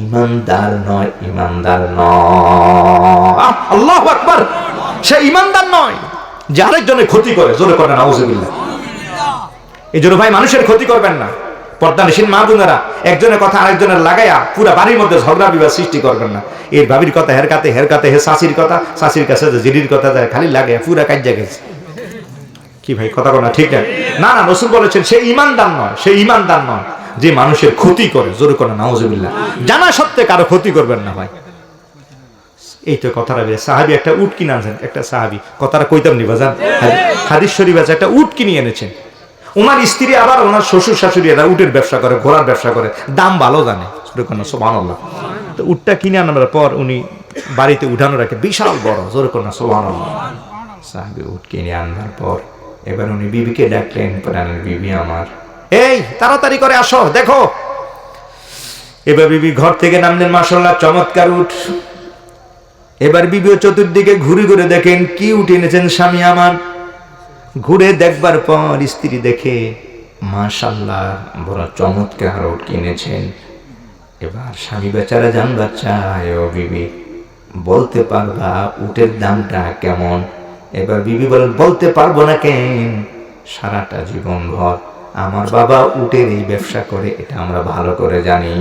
ইমানদার নয়, ইমানদার নয়। আল্লাহু আকবার। সে ইমানদার নয় যে আরেকজনের ক্ষতি করে। জোরে করে নাউজুবিল্লাহ। এই জন্য ভাই মানুষের ক্ষতি করবেন না। পর্দানশীল মা বোনেরা, একজনের কথা আরেকজনের লাগাইয়া পুরা বাড়ির মধ্যে ঝগড়া বিবাদ সৃষ্টি করবেন না। এর ভাবির কথা হেরকাতে, হেরকাতে হে শাশির কথা, শাশির কাছে জিরির কথা যায়, খালি লাগে পুরা কাজ্জা গেছে। কি ভাই কথা বলা ঠিক না? না না, রাসূল বলেছেন সে ইমানদার নয়, সে ইমানদার নয় যে মানুষের ক্ষতি করে। জোরে করে নাউজুবিল্লাহ। জানা সত্ত্বে কারো ক্ষতি করবেন না ভাই। এই তো কথাটা বের। সাহাবী একটা উট কিনে আনছেন, একটা সাহাবী, কথাটা কইতাম নি বাজান, হাদিস শরীফ আছে, একটা উট কিনে এনেছেন। ওনার স্ত্রী আবার ওনার শ্বশুর শাশুড়ি এরা উটের ব্যবসা করে, ঘোড়ার ব্যবসা করে, দাম ভালো জানে। সুবহানাল্লাহ। তো উটটা কিনে আনার পর উনি বাড়িতে উঠানো রাখে, বিশাল বড়। জোরে কন্যা সুবহানাল্লাহ। সাহাবী উট কিনে আনার পর এবার উনি বিবিকে ডাকলেন, প্রাণের বিবি আমার, এই তাড়াতাড়ি করে আসো, দেখো। এবার বিবি ঘর থেকে নামলেন, মাশাআল্লাহ চমৎকার উট। এবার বিবিও চতুর্দিকে ঘুরে ঘুরে দেখেন কি উট এনেছেন স্বামী আমার। ঘুরে দেখবার পর স্ত্রী দেখে মাশাআল্লাহ বড় চমৎকার উট কিনেছেন। এবার স্বামী বেচারা জানবার চায়, ও বিবি বলতে পারবা উটের দামটা কেমন? এবার বিবি বলেন, বলতে পারবো না কেন, সারাটা জীবন ভর আমার বাবা উটের এই ব্যবসা করে, এটা আমরা ভালো করে জানি।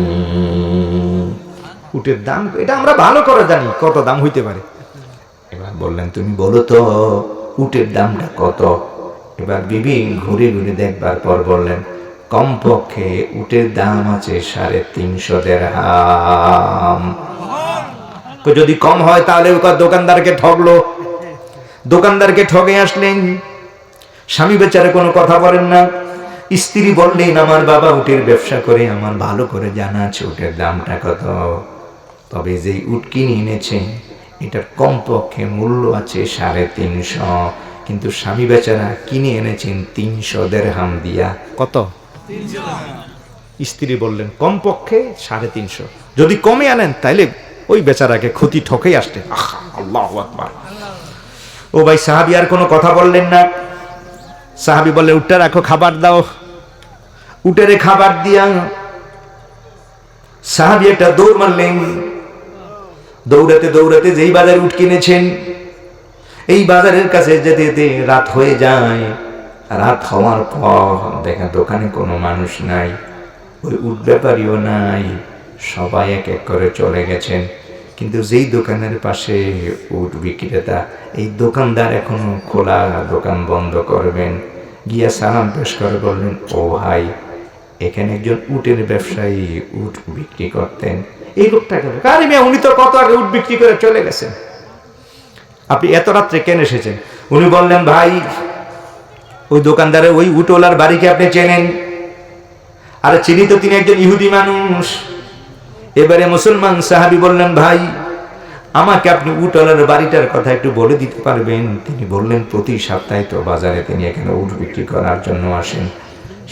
উটের দাম এটা আমরা ভালো করে জানি, কত দাম হইতে পারে। এবার বললেন, তুমি বলো তো উটের দামটা কত? এবার বিবি ঘুরে ঘুরে দেখবার পর বললেন, কমপক্ষে উটের দাম আছে 350 দিরহাম। যদি কম হয় তাহলে দোকানদারকে ঠকলো। দোকানদারকে ঠকে আসলেন। স্বামী বেচারে কোনো কথা বলেন না। স্ত্রী বললেন, আমার বাবা উটের ব্যবসা করে, আমার ভালো করে জানা আছে উটের দামটা কত। তবে যে উট কিনে এনেছে এটার কমপক্ষে মূল্য আছে 350। কিন্তু স্বামী বেচারা কিনে এনেছেন 300 দিরহাম দিয়া। কত? 300। স্ত্রী বললেন, কমপক্ষে 350। যদি কমে আনেন তাইলে ওই বেচারাকে ক্ষতি ঠকেই আসতে। আল্লাহু আকবার। ও ভাই, সাহাবী আর কোনো কথা বললেন না। সাহাবী বললেন, উটটা রাখো, খাবার দাও। উটেরে খাবার দিয়া সাহাবী একটা দৌড় মারলেন। দৌড়াতে দৌড়াতে যেই বাজারে উট কিনেছেন, এই বাজারের কাছে যেতে যেতে রাত হয়ে যায়। রাত হওয়ার পর দেখেন দোকানে কোনো মানুষ নাই, ওই উট ব্যাপারীও নাই, সবাই এক এক করে চলে গেছেন। কিন্তু যেই দোকানের পাশে উট বিক্রেতা, এই দোকানদার এখনো খোলা, দোকান বন্ধ করবেন। গিয়া সালাম পেশ করে বললেন, ও ভাই, এখানে একজন উটের ব্যবসায়ী উট বিক্রি করতেন, এই লোকটা গেল। আরে মিয়া, উনি তো কত আগে উট বিক্রি করে চলে গেছেন, আপনি এত রাত্রে কেন এসেছেন? উনি বললেন, ভাই ওই দোকানদারের ওই উটওয়ালার বাড়িকে আপনি চেনেন? আরে চিনি তো, তিনি একজন ইহুদি মানুষ। এবারে মুসলমান সাহাবী বললেন, ভাই আমাকে আপনি উটওয়ালার বাড়িটার কথা একটু বলে দিতে পারবেন? তিনি বললেন, প্রতি সপ্তাহে তো বাজারে তিনি এখানে উট বিক্রি করার জন্য আসেন,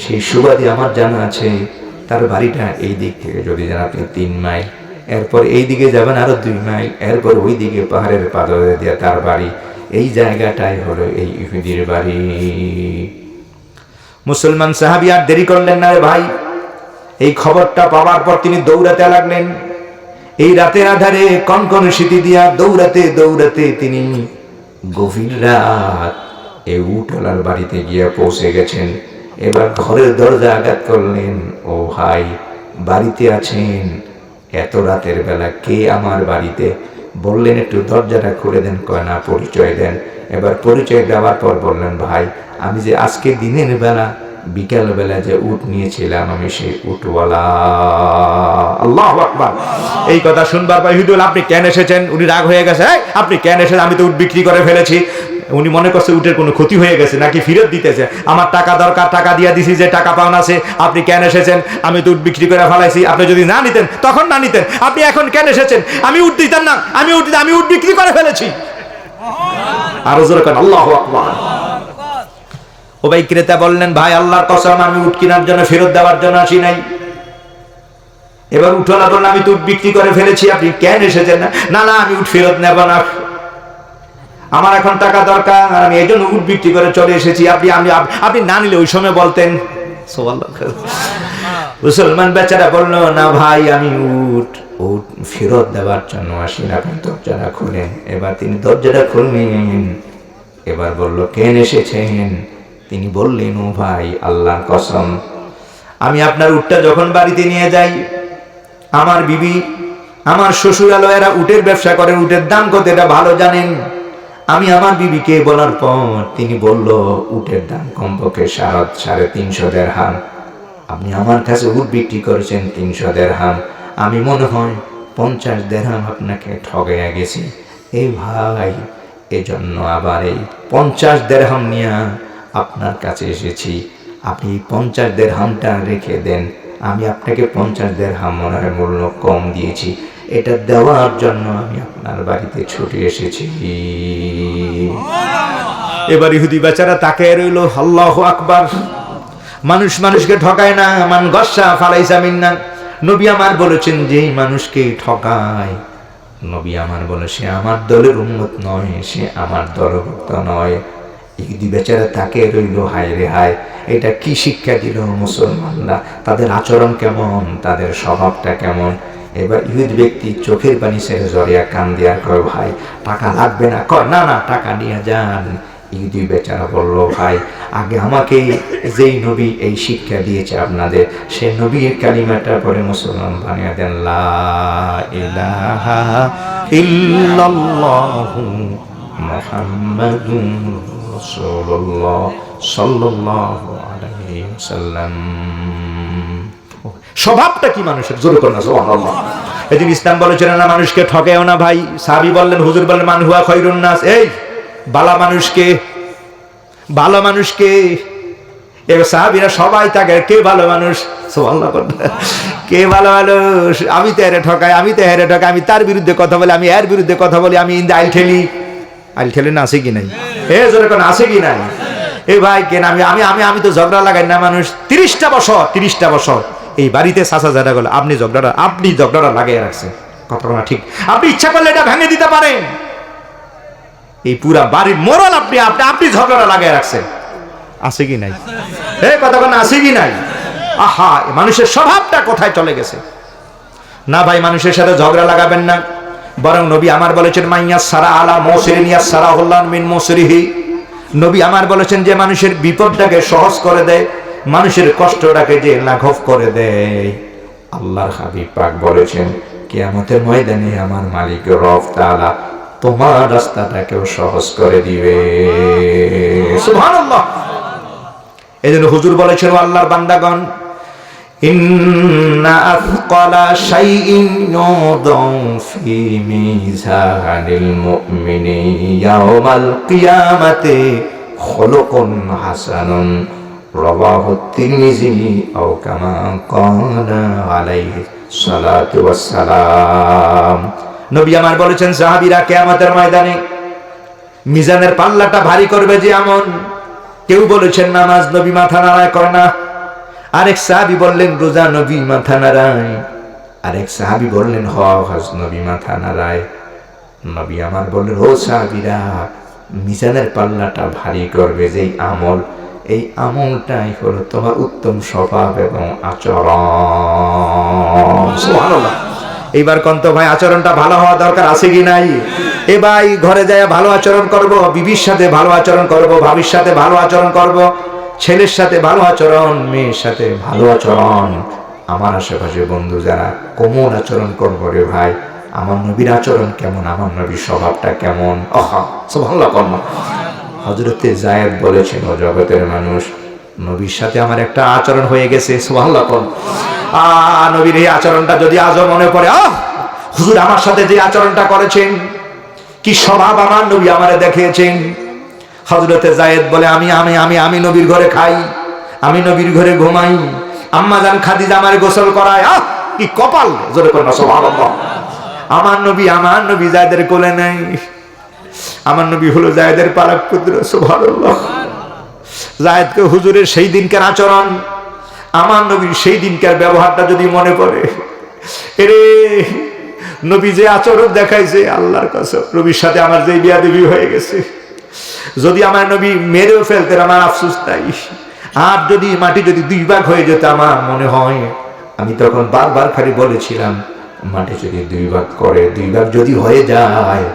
সেই সুবাদে আমার জানা আছে তার বাড়িটা এই দিক থেকে যদি যান আপনি 3 মাইল, এরপর এই দিকে যাবেন আরো 2 মাইল, এরপর ওই দিকে পাহাড়ের পাদরে দিয়ে তার বাড়ি, এই জায়গাটাই হলো এই ইহুদির বাড়ি। মুসলমান সাহাবী আর দেরি করলেন না। ভাই, এই খবরটা পাওয়ার পর তিনি দৌড়াতে লাগলেন। এই রাতের আধারে কনকনে শীতি দিয়া দৌড়াতে দৌড়াতে তিনি গভীর রাত এই উটওয়ালার বাড়িতে গিয়ে পৌঁছে গেছেন। এবার ঘরের দরজা আঘাত করলেন, ও ভাই বাড়িতে আছেন? এত রাতের বেলা কে আমার বাড়িতে? বললেন, একটু দরজাটা খুলে দেন। কয় না, পরিচয় দেন। এবার পরিচয় দেওয়ার পর বললেন, ভাই আমি যে আজকে দিনের বেলা বিকাল বেলা যে উট নিয়েছিলাম, আমি সেই উটওয়ালা। আল্লাহু আকবার। এই কথা শুনবার পর ইহুদুল, আপনি কেন এসেছেন? উনি রাগ হয়ে গেছে, আপনি কেন এসেছেন? আমি তো উট বিক্রি করে ফেলেছি। উনি মনে করছে উটের কোনো ক্ষতি হয়ে গেছে নাকি ফেরত দিতেছে। আমার টাকা দরকার, টাকা দিয়ে দিছি, যে টাকা পাওনা আছে। আপনি কেন এসেছেন? আমি তো উট বিক্রি করে ফেলাইছি। আপনি যদি না নিতেন তখন না নিতেন, আপনি এখন কেন এসেছেন? আমি উট দিতাম না, আমি উট বিক্রি করে ফেলেছি। আর জোরে করেন আল্লাহু আকবার। ও ভাই, ক্রেতা বললেন, ভাই আল্লাহর কসম আমি উট কেনার জন্য, ফেরত দেওয়ার জন্য আসি নাই। এবার উঠোলা বললেন, আমি তো উট বিক্রি করে ফেলেছি, আপনি কেন এসেছেন? না না, আমি উট ফেরত নেব না, আমার এখন টাকা দরকার, আমি এই জন্য উট বিক্রি করে চলে এসেছি। আপনি না নিলে ওই সময় বলতেন। মুসলমান বেচারা বলল, না ভাই আমি উট ফেরত দেওয়ার জন্য আসি না, আপনি দরজাটা খুলেন। এবার তিনি দরজাটা খুললেন। এবার বলল, কেন এসেছেন? তিনি বললেন, ও ভাই আল্লাহর কসম, আমি আপনার উটটা যখন বাড়িতে নিয়ে যাই, আমার বিবি আমার শ্বশুরালো এরা উটের ব্যবসা করেন, উটের দাম কত এটা ভালো জানেন। আমি আমার বিবিকে বলার পর তিনি বলল, উটের দাম কমপক্ষে 350 দিরহাম। আপনি আমার কাছে উট বিক্রি করেছেন 300 দিরহাম, আমি মনে হয় 50 দিরহাম আপনাকে ঠগাইয়া গেছি। এই ভাই, এজন্য আবার এই 50 দিরহাম নিয়ে আপনার কাছে এসেছি। আপনি 50 দিরহামটা রেখে দেন, আমি আপনাকে 50 দিরহাম মনে হয় মূল্য কম দিয়েছি, এটা দেওয়ার জন্য আমি আপনার বাড়িতে ছুটে এসেছি। এবার ইহুদি বেচারা তাকে রইল। আল্লাহু আকবার। মানুষ মানুষকে ঠকায় না, মান গস্সা ফালাইসা মিন্না। নবী আমার বলেছেন, যেই মানুষকে ঠকায়, নবী আমার বলে, সে আমার দলের উম্মত নয়, সে আমার দলভুক্ত নয়। ইহুদি বেচারা তাকে রইল। হায় রে হায়, এটা কি শিক্ষা দিল মুসলমানরা? তাদের আচরণ কেমন, তাদের স্বভাবটা কেমন? এবার ইহুদ ব্যক্তি চোখের পানি ছেড়ে জড়িয়া কান দেওয়ার কয়, ভাই টাকা লাগবে না। কয়, না না, টাকা নিয়ে যান। ইহুদি বেচারা বলল, ভাই আগে আমাকে যেই নবী এই শিক্ষা দিয়েছে আপনাদের, সে নবীর কালিমাটা পরে মুসলমান বানিয়ে দেন, লা ইলাহা ইল্লাল্লাহু মুহাম্মাদুর রাসূলুল্লাহ সাল্লাল্লাহু আলাইহি ওয়াসাল্লাম। স্বভাবটা কি মানুষের? জোরে করুন সুবহানাল্লাহ। এদিন ইসলাম বলেছেন না মানুষকে ঠকেও না ভাই। সাহাবী বললেন, হুজুর বললেন, মান হুয়া খায়রুন নাস। এই ভালো মানুষকে এবার সাহাবীরা সবাই তাকে, কে ভালো মানুষ? সুবহানাল্লাহ। কে ভালো মানুষ? আমি তো এরে ঠকাই, আমি তার বিরুদ্ধে কথা বলি, আমি এর বিরুদ্ধে কথা বলি, আমি আইল ঠেলি না, আছে কি নাই? জোরে কোন আছে কি নাই? এই ভাই কেন আমি তো ঝগড়া লাগাই না। মানুষ 30টা বছর এই বাড়িতে চাচা যারা গেল, আপনি ঝগড়াটা লাগিয়ে রাখছেন। কথা বলা ঠিক। আপনি ইচ্ছা করলে এটা ভেঙে দিতে পারেন। এই পুরা বাড়ির মোড়ল আপনি ঝগড়াটা লাগিয়ে রাখছেন। আছে কি নাই? কথা বলা আছে কি নাই? আহা, মানুষের স্বভাবটা কোথায় চলে গেছে? না ভাই, মানুষের সাথে ঝগড়া লাগাবেন না। বরং নবী আমার বলেছেন, মাইয়াস সারা আলা মুসরিন ইয়াসরা হুল্লান মিন মুসরিহি। নবী আমার বলেছেন, যে মানুষের বিপদটাকে সহজ করে দেয়, মানুষের কষ্টটাকে যে লাঘব করে দেয়, আল্লাহর হাবিব পাক বলেছেন, কিয়ামতের ময়দানে আমার মালিক রব তাআলা তোমার রাস্তাটাকেও সহজ করে দিবে। সুবহানাল্লাহ। এজন্য হুজুর বলেছেন, আল্লাহর বান্দাগণ, ইন্না আথকালা শাইইন ইউদাউ ফি মিজানিল মুমিনি ইয়াওমাল কিয়ামাতি খুলুকুন হাসানুন রাওয়াহু তিরমিজি আও কামা ক্বালা আলাইহি সালাতু ওয়াস সালাম। নবী আমার বলেছেন, সাহাবীরা কিয়ামতের ময়দানে মিজানের পাল্লাটা ভারী করবে যে এমন। কেউ বলেছেন নামাজ, নবী মাথা নাড়ায় করে না। আরেক সাহাবী বললেন, রোজা, নবী মাথা নাড়ায়। আরেক সাহাবী বললেন, হজ, নবী মাথা নাড়ায়। নবী আমার বললেন, ও সাহাবীরা, মিজানের পাল্লাটা ভারী করবে যেই আমল, এই আমলটাই হলো তোমার উত্তম স্বভাব এবং আচরণ। সুবহানাল্লাহ। এইবার কন্ত ভাই, আচরণটা ভালো হওয়া দরকার আছে কি নাই? এ ভাই, ঘরে যায় ভালো আচরণ করব, বিবির সাথে ভালো আচরণ করব, ভাবির সাথে ভালো আচরণ করব, ছেলের সাথে ভালো আচরণ, মেয়ের সাথে ভালো আচরণ। আমার আশেপাশে বন্ধু যারা, কোমল আচরণ করবো রে ভাই। আমার নবীর আচরণ কেমন, আমার নবীর স্বভাবটা কেমন? সুবহানাল্লাহ। হযরতে যায়েদ বলেছেন, ও জগতের মানুষ, নবীর সাথে আমার একটা আচরণ হয়ে গেছে। সুবহানাল্লাহ। নবীর এই আচরণটা যদি আজও মনে পড়ে, হুজুর আমার সাথে যে আচরণটা করেছেন, কি স্বভাব আমার নবী আমারে দেখিয়েছেন। হযরতে যায়েদ বলে, আমি নবীর ঘরে খাই, আমি নবীর ঘরে ঘুমাই, আম্মা জান খাদিজা আমারে গোসল করায়। কি কপাল! জোরে করে না সুবহানাল্লাহ। আমার নবী যায়েদের কোলে নাই। আমার নবী হলো যায়েদের পালক পুত্র। সুবহানাল্লাহ। যায়েদকে হুজুরের সেই দিনকার আচরণ, আমার নবীর সেই দিনকার ব্যবহারটা যদি মনে পড়ে, এরে নবী যে আচরণ দেখাইছে, আল্লাহর কসম, নবীর সাথে আমার যে বিয়াদবি হয়ে গেছে, যদি আমার নবী মেরেও ফেলতেন আমার আফসোস নাই। আর যদি মাটি যদি 2 ভাগ হয়ে যেত, আমার মনে হয় আমি তখন বারবার খালি বলেছিলাম, মাটি যদি 2 ভাগ করে, 2 ভাগ যদি হয়ে যায়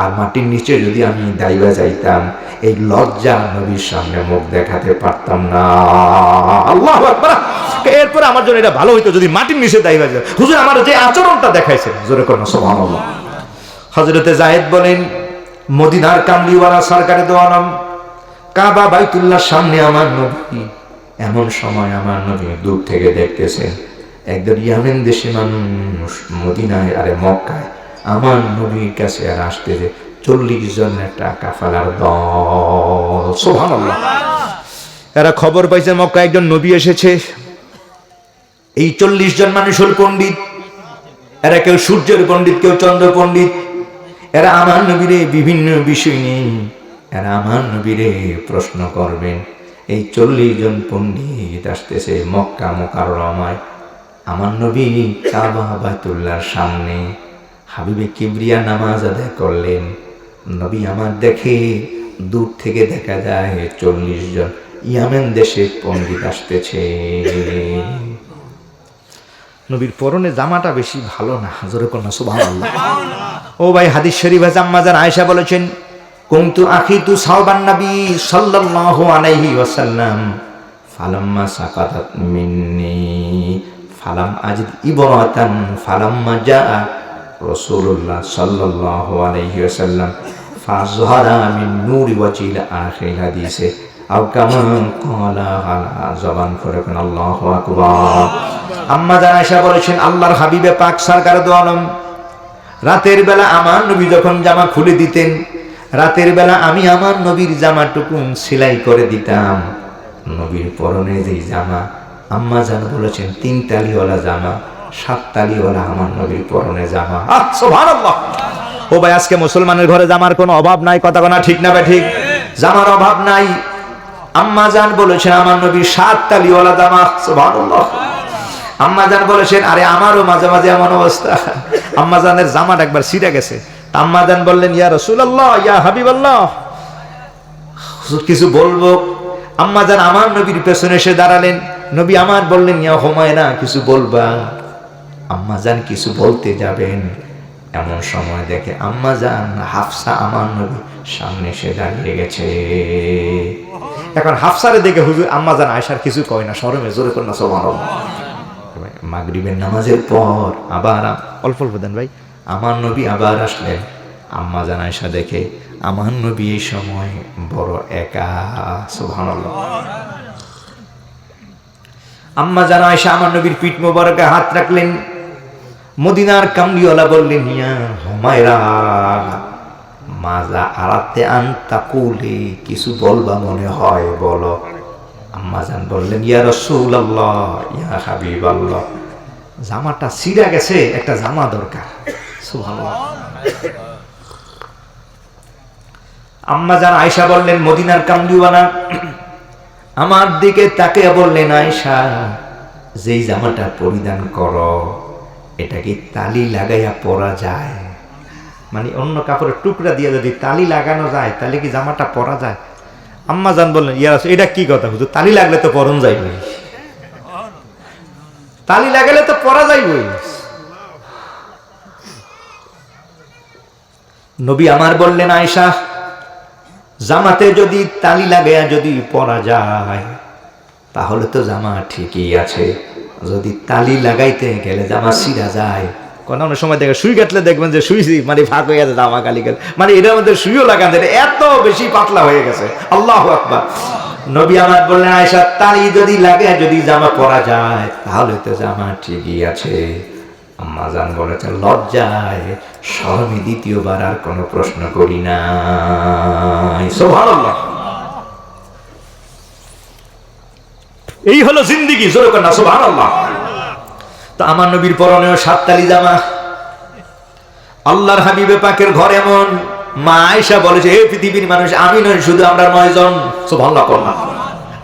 আর মাটির নিচে যদি আমি দাইবা যাইতাম, এই লজ্জা নবীর সামনে মুখ দেখাতে পারতাম না। আল্লাহু আকবার। এরপর আমার জন্য এটা ভালো হইতো যদি মাটির নিচে দাইবা যায়। হুজুর আমার যে আচরণটা দেখাইছে, জোরে করুন সুবহানাল্লাহ। হযরতে যায়েদ বলেন, মদিনার কামলিওয়ালা সরকারে দো আলম কাবা বাইতুল্লাহর সামনে আমার নবী, এমন সময় আমার নবী দূর থেকে দেখতেছেন একদম ইয়ামেন দেশে মানুষ মদিনায় আরে মক্কায় আমার নবীর কাছে আর আসতেছে 40 জন একটা কাফেলার দল। সুবহানাল্লাহ। এরা খবর পাইছে মক্কায় একজন নবী এসেছে। এই 40 জন মানুষ হল পণ্ডিত। এরা কেউ সূর্যের পণ্ডিত, কেউ চন্দ্র পণ্ডিত। এরা আমার নবীরে বিভিন্ন বিষয় নিয়ে এরা আমার নবীরে প্রশ্ন করবেন। এই 40 জন পণ্ডিত আসতেছে মক্কা মুকাররমায়। আমার নবী কাবা বাইতুল্লাহর সামনে হাবিবে কিবরিয়া নামাজ আদায় করলেন। নবী আমার দেখে দূর থেকে দেখা যায় 40 জন ইয়ামেন দেশে পণ্ডিত আসতেছে। নবীর পরনে জামাটা বেশি ভালো না, জোরে কন্যা সুবহানাল্লাহ। ও ভাই, হাদিস শরীফ আছে, আম্মা জান আয়েশা বলেছেন, কুনতু আখিতু সাওবান নবী সাল্লাল্লাহু আলাইহি ওয়াসাল্লাম ফালাম্মা সাকাতাত মিন্নি ফালাম আজিদ ইবরাতান ফালাম্মা জাআ রাসূলুল্লাহ সাল্লাল্লাহু আলাইহি ওয়াসাল্লাম ফাযহারা মিন নূরি ওয়াজিল আখির হাদিসে আও কামা ক্বালা আলা জবান ফরকান আল্লাহু আকবার। আম্মা জান আয়েশা বলেছেন, আল্লাহর হাবিবে পাক সরকার দো আলম রাতের বেলা আমার নবী যখন জামা খুলে দিতেন, রাতের বেলা আমি আমার নবীর জামাটুকু সেলাই করে দিতাম। নবীর পরনে যেই জামা, আম্মা জান বলেছেন 3 তালিওয়ালা জামা, 7 তালিওয়ালা আমার নবীর পরনে জামা। সুবহানাল্লাহ। ও ভাই, আজকে মুসলমানের ঘরে জামার কোনো অভাব নাই, কথা বলা ঠিক না ঠিক? জামার অভাব নাই। আম্মা জান বলেছেন আমার নবীর 7 তালিওয়ালা জামা। সুবহানাল্লাহ। আম্মা জান বলেছেন, আরে আমারও মাঝে মাঝে এমন অবস্থা, আম্মা জানের জামাটা একবার ছিঁড়ে গেছে। আম্মা জান বললেন, ইয়া রাসূলুল্লাহ, ইয়া হাবিবাল্লাহ, কিছু বলবো? আম্মা জান আমার নবীর পেছনে এসে দাঁড়ালেন। নবী আমার বললেন, ইয়া হুমায়রা, কিছু বলবা? আম্মা জান কিছু বলতে যাবেন, এমন সময় দেখে আম্মা জান হাফসা আমার নবী সামনে এসে দাঁড়িয়ে গেছে। এখন হাফসারে দেখে হুজুর আম্মা জান আয়েশার কিছু কয় না, শরমে জোরে করে না সুবহানাল্লাহ। মাগরিবের নামাজের পর আবার অল্প অল্প দেন ভাই, আমার নবী আবার আসলেন। আম্মা জান আয়েশা দেখে আমার নবী এই সময় বড় একা। সুবহানাল্লাহ। আম্মা জান আয়েশা আমার নবীর পিঠ মোবারকে হাত রাখলেন। মদিনার কামলিওয়ালা বললেন, ইয়া হুমায়রা মাজা আরাতে আনতা কুলি, কিছু বলবা মনে হয়, বলো। আম্মা জান বললেন, ইয়া রাসূলুল্লাহ, ইয়া হাবিবাল্লাহ, জামাটা ছিঁড়া গেছে, একটা জামা দরকার। সুবহানাল্লাহ। আম্মা জান আয়েশা বললেন, মদিনার কামলিওয়ালা আমার দিকে তাকিয়ে বললেন, আয়েশা, যেই জামাটা পরিধান করো এটা কি তালি লাগাইয়া পরা যায়? মানে অন্য কাপড়ের টুকরা দিয়ে যদি তালি লাগানো যায় তাহলে কি জামাটা পরা যায়? আম্মা জান বললেন, ইয়া রাসূল, এটা কি কথা হুজুর, তালি লাগলে তো পরন যাইবে, তালি লাগালে তো পরা যাইবে। নবী আমার বললেন, আয়েশা, জামাতে যদি তালি লাগাইয়া যদি পরা যায় তাহলে তো জামা ঠিকই আছে, যদি তালি লাগাইতে গেলে জামা ছিঁড়া যায়। কোন সময় দেখে সুই কাটলে দেখবেন যে সুই মানে ফাঁক হয়ে গেছে, জামা কালি গেল, মানে এটার মধ্যে সুইও লাগান, এত বেশি পাতলা হয়ে গেছে। আল্লাহু আকবার। নবী আমার বললেন, আয়েশা, তালি যদি লাগে যদি জামা পরা যায় তাহলে তো জামা ঠিকই আছে। আম্মা জান বলেছেন, লজ্জায় শরমে দ্বিতীয়বার আর কোনো প্রশ্ন করি না। সুবহানাল্লাহ। এই হলো জিন্দেগি, জোরে কর না সুবহানাল্লাহ। তো আমার নবীর পরনেও 7 তালি জামা। আল্লাহর হাবিবে পাকের ঘর এমন, মা আয়েশা বলেছে, হে পৃথিবীর মানুষ, আমি নই শুধু, আমরা 9 জন। সুবহানাল্লাহ করনা,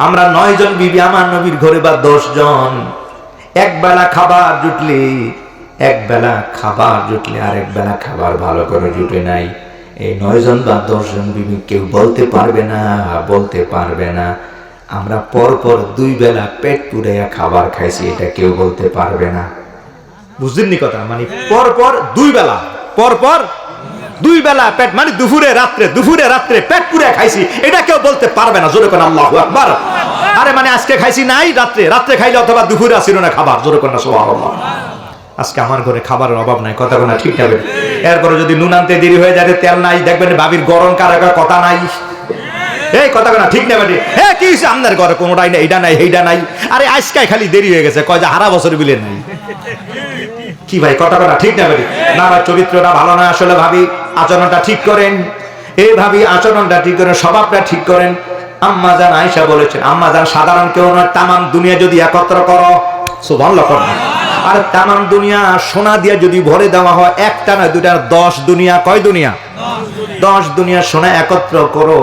আমরা 9 জন বিবি আমার নবীর ঘরে, বা 10 জন। এক বেলা খাবার জুটলে আর এক বেলা খাবার ভালো করে জুটে নাই। এই 9 জন বা 10 জন বিবি কেউ বলতে পারবে না আমরা পরপর 2 বেলা পেট পুড়াইয়া খাবার খাইছি, এটা কেউ বলতে পারবে না। বুঝলেননি কথা? মানে পরপর 2 বেলা, পরপর 2 বেলা পেট, মানে দুপুরে রাত্রে পেট পুড়াইয়া খাইছি, এটা কেউ বলতে পারবে না। জোরে কোন আল্লাহু আকবার। আরে মানে আজকে খাইছি নাই, রাত্রে খাইলে অথবা দুপুরে আসিল না খাবার। জোরে কোন সুবহানাল্লাহ। আজকে আমার ঘরে খাবারের অভাব নাই, কথা কোনা ঠিক যাবে। এরপরে যদি নুন আনতে দেরি হয়ে যায়, তেল নাই, দেখবেন ভাবির গরম কারাগার কথা নাই, এই কথা কোনা ঠিক না বেটি? হ্যাঁ কি হয়েছে আপনার ঘরে? কোনোটাই নাই, এইটা নাই, এইটা নাই। আরে আজকাই খালি দেরি হয়ে গেছে, কয় যে হারা বছর বিলে নাই। কি ভাই কথা কোনা ঠিক না বেটি? না আমার চরিত্রটা ভালো না, আসলে ভাবি আচরণটা ঠিক করেন, এই ভাবি আচরণটা ঠিক করেন, স্বভাবটা ঠিক করেন। আম্মা জান আয়েশা বলেছেন, আম্মা জান সাধারণ কেউ নয়, তামাম দুনিয়া যদি একত্র করো, সুবহানাল্লাহ করো, আর তামাম দুনিয়া সোনা দিয়া যদি ভরে দেওয়া হয়, একটা না দুইটা, 10 দুনিয়া, কয় দুনিয়া? 10 দুনিয়া সোনা একত্র করো,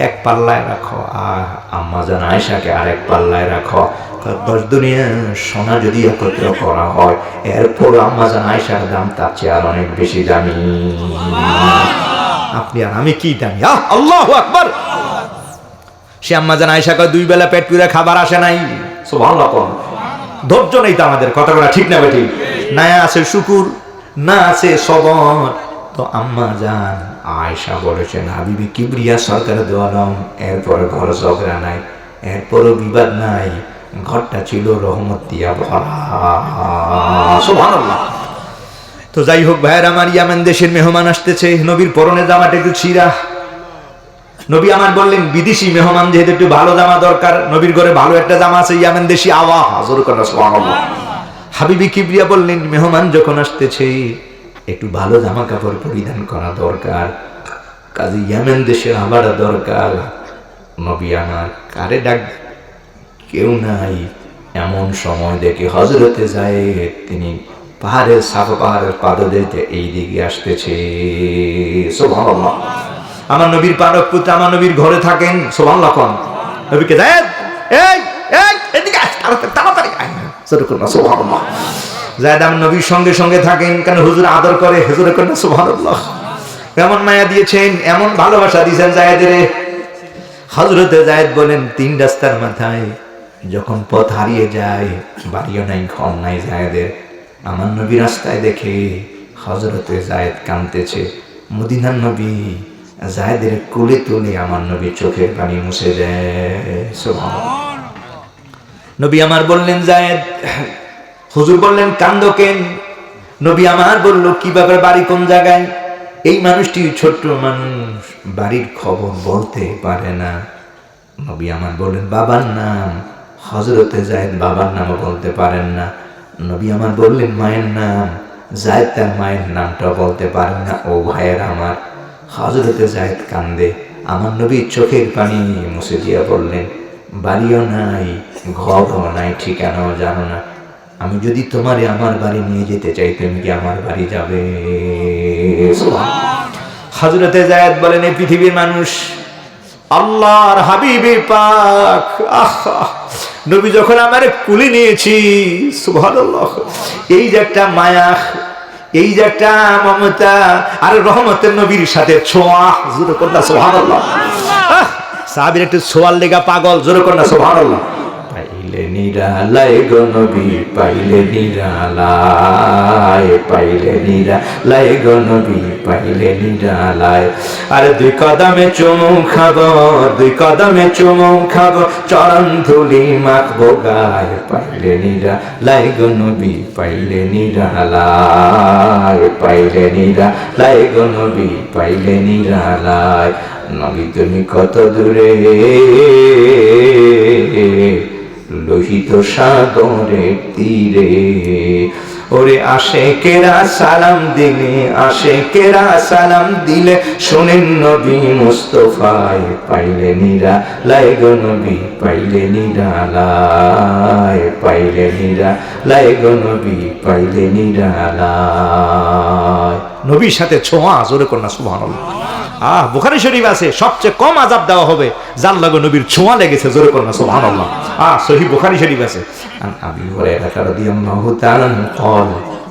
এক পাল্লায় রাখো, আর আম্মা জান আয়েশাকে আরেক পাল্লায় রাখো। 10 দুনিয়া সোনা যদি একত্র করা হয়, এরপর আম্মা জান আয়েশার দাম তার চেয়ে আর অনেক বেশি দামি। আপনি আর আমি কি দামি? আল্লাহু আকবার। সে আম্মা জান আয়েশা কয় 2 বেলা পেট পুরে খাবার আসে নাই, সুবহানাল্লাহ। ধৈর্য নেই তো আমাদের, কথা বলা ঠিক না বেটি? না আছে শুকুর, না আছে সবর। তো আম্মা জান আয়েশা বলেছেন, হাবিবি কিবরিয়া সরকার দো আলম, এরপরে ঘর ঝগড়া নাই, এরপরও বিবাদ নাই, ঘরটা ছিল রহমত দিয়া ভরা। সুবহানাল্লাহ। তো যাই হোক ভাইয়ের আমার, ইয়ামেন দেশের মেহমান আসতেছে, নবীর পরনে জামাটা একটু ছিঁড়া। নবী আমার বললেন, বিদেশি মেহমান যেহেতু একটু ভালো জামা দরকার, নবীর ঘরে ভালো একটা জামা আছে, ইয়ামেন দেশি আওয়া, হাজর করা। সুবহানাল্লাহ। হাবিবি কিবরিয়া বললেন, মেহমান যখন আসতেছে একটু ভালো জামা কাপড় পরিধান করা দরকার, কাজে ইয়ামেন দেশের আবারও দরকার। নবী আমার কারে ডাক, কেউ নাই। এমন সময় দেখে হযরতে যায়েদ তিনি পাহাড়ের সাফা পাহাড়ের পাদদেশে এই দিকে আসতেছে। সুবহানাল্লাহ। আমার নবীর পারক পুত্র আমার নবীর ঘরে থাকেন। সুবহানাল্লাহ। কোন নবীকে যায়েদ, এই এই এদিকে আয়, তাড়াতাড়ি আয়। সুবহানাল্লাহ। যায়েদ আমার নবীর সঙ্গে সঙ্গে থাকেন, কারণ হুজুর আদর করে, হুজুর করেন সুবহানাল্লাহ। এমন মায়া দিয়েছেন, এমন ভালোবাসা দিয়েছেন যায়েদের। হযরতে যায়েদ বলেন, 3 রাস্তার মাথায় যখন পথ হারিয়ে যায়, বাড়িও নাই, ঘর নাই যায়েদের, আমার নবী রাস্তায় দেখে হযরতে যায়েদ কাঁদতেছে। মদিনার নবী যায়েদের কোলে তুলে আমার নবী চোখের পানি মুছে দেয়। সুবহানাল্লাহ। নবী আমার বললেন, যায়েদ। হুজুর বললেন, কান্দো কেন? নবী আমার বলল, কি ব্যাপার, বাড়ি কোন জায়গায়? এই মানুষটি ছোট্ট মানুষ, বাড়ির খবর বলতে পারে না। নবী আমার বললেন, বাবার নাম? হযরতে যায়েদ বাবার নামও বলতে পারেন না। নবী আমার বললেন, মায়ের নাম? যায়েদ তার মায়ের নামটা বলতে পারেন না। ও ভাইয়ের আমার, হযরতে যায়েদ কান্দে। আমার নবী চোখের পানি মুছে দিয়া বললেন, বাড়িও নাই, ঘরও নাই, ঠিকানাও জানো না, আমি যদি তোমারে আমার বাড়ি নিয়ে যেতে চাই, তুমি কি আমার বাড়ি যাবে? হযরতে যায়েদ বলেন, এই পৃথিবীর মানুষ আল্লাহর হাবিবে পাক, নবী যখন আমারে কুলে নিয়েছি, সুবহানাল্লাহ, এই যে একটা মায়া, এই যে একটা মমতা, আর রহমতের নবীর সাথে ছোঁয়া, জোরে কন্যা সুবহানাল্লাহ। সাহাবীর একটু ছোঁয়ার লেগা পাগল, জোরে কন্যা সুবহানাল্লাহ। পাইলে নিরালায় গো নবী, পাইলে নিরালায়, পাইলে নিরালায় গো নবী, পাইলে নিরালায়। আরে 2 কদমে চুমু খাবো, 2 কদমে চুমু খাবো, চরণ ধুলি মাখবো গায়, পাইলে নিরালায় গো নবী, পাইলে নিরালায়, পাইলে নিরালায় গো নবী, পাইলে নিরালায়। নবী তুমি কত দূরে, লোহিত সাগরের তীরে, ওরে আশেকেরা সালাম দিলে, আশেকেরা সালাম দিলে, শোনেন নবী মুস্তাফায়, পাইলে নিরালায় গো নবী, পাইলে নিরালায়, পাইলে নিরালায় গো নবী, পাইলে নিরালায়। নবীর সাথে ছোঁয়া, জোরে কন্যা সুবহানাল্লাহ। বুখারী শরীফ আছে, সবচেয়ে কম আযাব দেওয়া হবে যার লাগে নবীর ছোঁয়া লেগেছে, জোরে কন্যা সুবহানাল্লাহ। সহিহ বুখারী শরীফ আছে। আন আবি হুরায়রা রাদিয়াল্লাহু তাআলা قال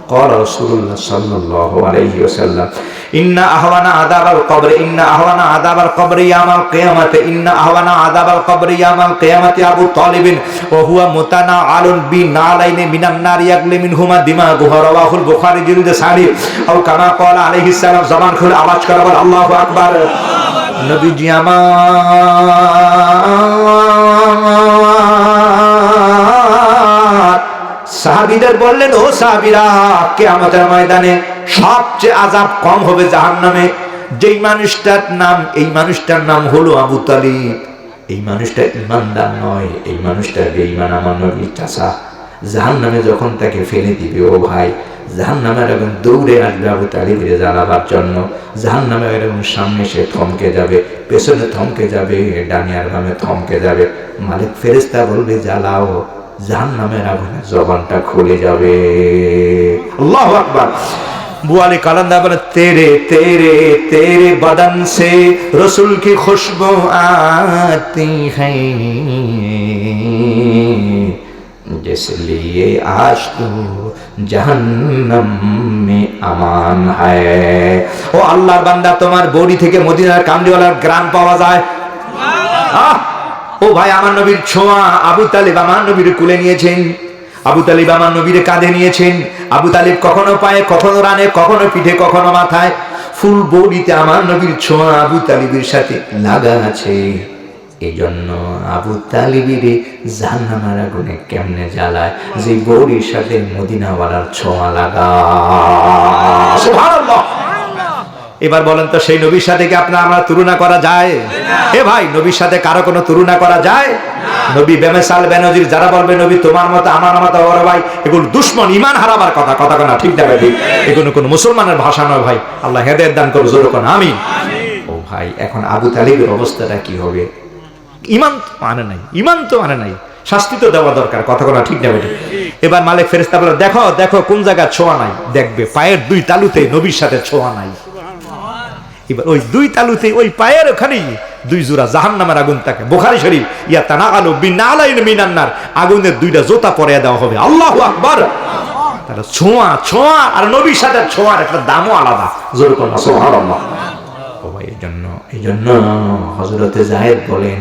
قال رسول الله صلى الله عليه وسلم إن أهون عذاب القبر إن أهون عذاب القبر يوم القيامة إن أهون عذاب القبر يوم القيامة أبو طالب وهو متنعل بنعلين من النار يغلي منهما دماغه رواه البخاري جلد ثاني أو كما قال عليه السلام زمان খুলে আওয়াজ করে বল আল্লাহু আকবার নবীজি আমার সাহাবীদের বললেন ও সাহাবীরা কিয়ামতের ময়দানে সবচেয়ে আযাব কম হবে জাহান্নামে যেই মানুষটার নাম হলো আবু তালিব এই মানুষটা ঈমানদার নয় এই মানুষটা বেঈমান আমার নবীর চাচা জাহান্নামে যখন তাকে ফেলে দিবে ও ভাই জাহান্নামের আগুন দৌড়ে আসবে আবু তালিবের জ্বালাবার জন্য জাহান্নামের আগুন সামনে সে থমকে যাবে পেছনে থমকে যাবে ডানে আর বামে থমকে যাবে মালিক ফেরেশতা বলবে জ্বালাও জাহান্নামের আগুনে জবানটা খুলে যাবে আল্লাহু আকবার बुआली कालंदा बने तेरे तेरे तेरे बदन से रसूल की खुशबू आती है जिसलिए आज तू जहन्नम में अमान है ओ अल्लाह बंदा तुम्हार बॉडी থেকে মদিনার কামলিওয়ালার গ্রাম পাওয়া যায় ও ভাই আমার নবীর ছোঁয়া আবু তালিব আমার নবীর কুলে নিয়েছেন আবু তালিব আমার নবীর কাঁধে নিয়েছেন আবু তালিব কখনো পায়ে কখনো রানে কখনো পিঠে কখনো মাথায় ফুল বডিতে আমার নবীর ছোঁয়া আবু তালিবের সাথে লাগা আছে এইজন্য আবু তালিবের জাহান্নামের আগুনে কেমনে জ্বালায় যে বডির সাথে মদিনাওয়ালার ছোঁয়া লাগা সুবহানাল্লাহ এবার বলেন তো সেই নবীর সাথে কি আমরা তুলনা করা যায় এ ভাই নবীর সাথে কারো কোনো তুলনা করা যায় নবী বেমেসাল বেনজির যারা বলবে নবী তোমার মতো আমার মতো ওরে ভাই এগুলো দুশমন ঈমান হারাবার কথা না ঠিক না ভাই এগুলো কোনো মুসলমানের ভাষা নয় ভাই আল্লাহ হেদায়েত দান করুন জোরে কোন আমিন ও ভাই এখন আবু তালিবের অবস্থাটা কি হবে ঈমান তো মানে নাই শাস্তি তো দেওয়া দরকার কথা ঠিক না ভাই এবার মালিক ফেরেশতা বলে দেখো দেখো কোন জায়গায় ছোঁয়া নাই দেখবে পায়ের দুই তালুতে নবীর সাথে ছোঁয়া নাই এবার ওই দুই তালুতে ওই পায়ের ওখানেই দুই জোড়া জাহান্নামের আগুন থাকে বুখারী শরীফ ইয়া তানাআলু বিনালাইন মিনান নার আগুনের দুইটা জোতা পরিয়ে দেওয়া হবে আল্লাহু আকবার তাহলে ছোঁয়া আর নবীর সাথে ছোঁয়ার একটা দামও আলাদা জোরে কোন সুবহানাল্লাহ ও ভাই এইজন্য হযরতে যায়েদ বলেন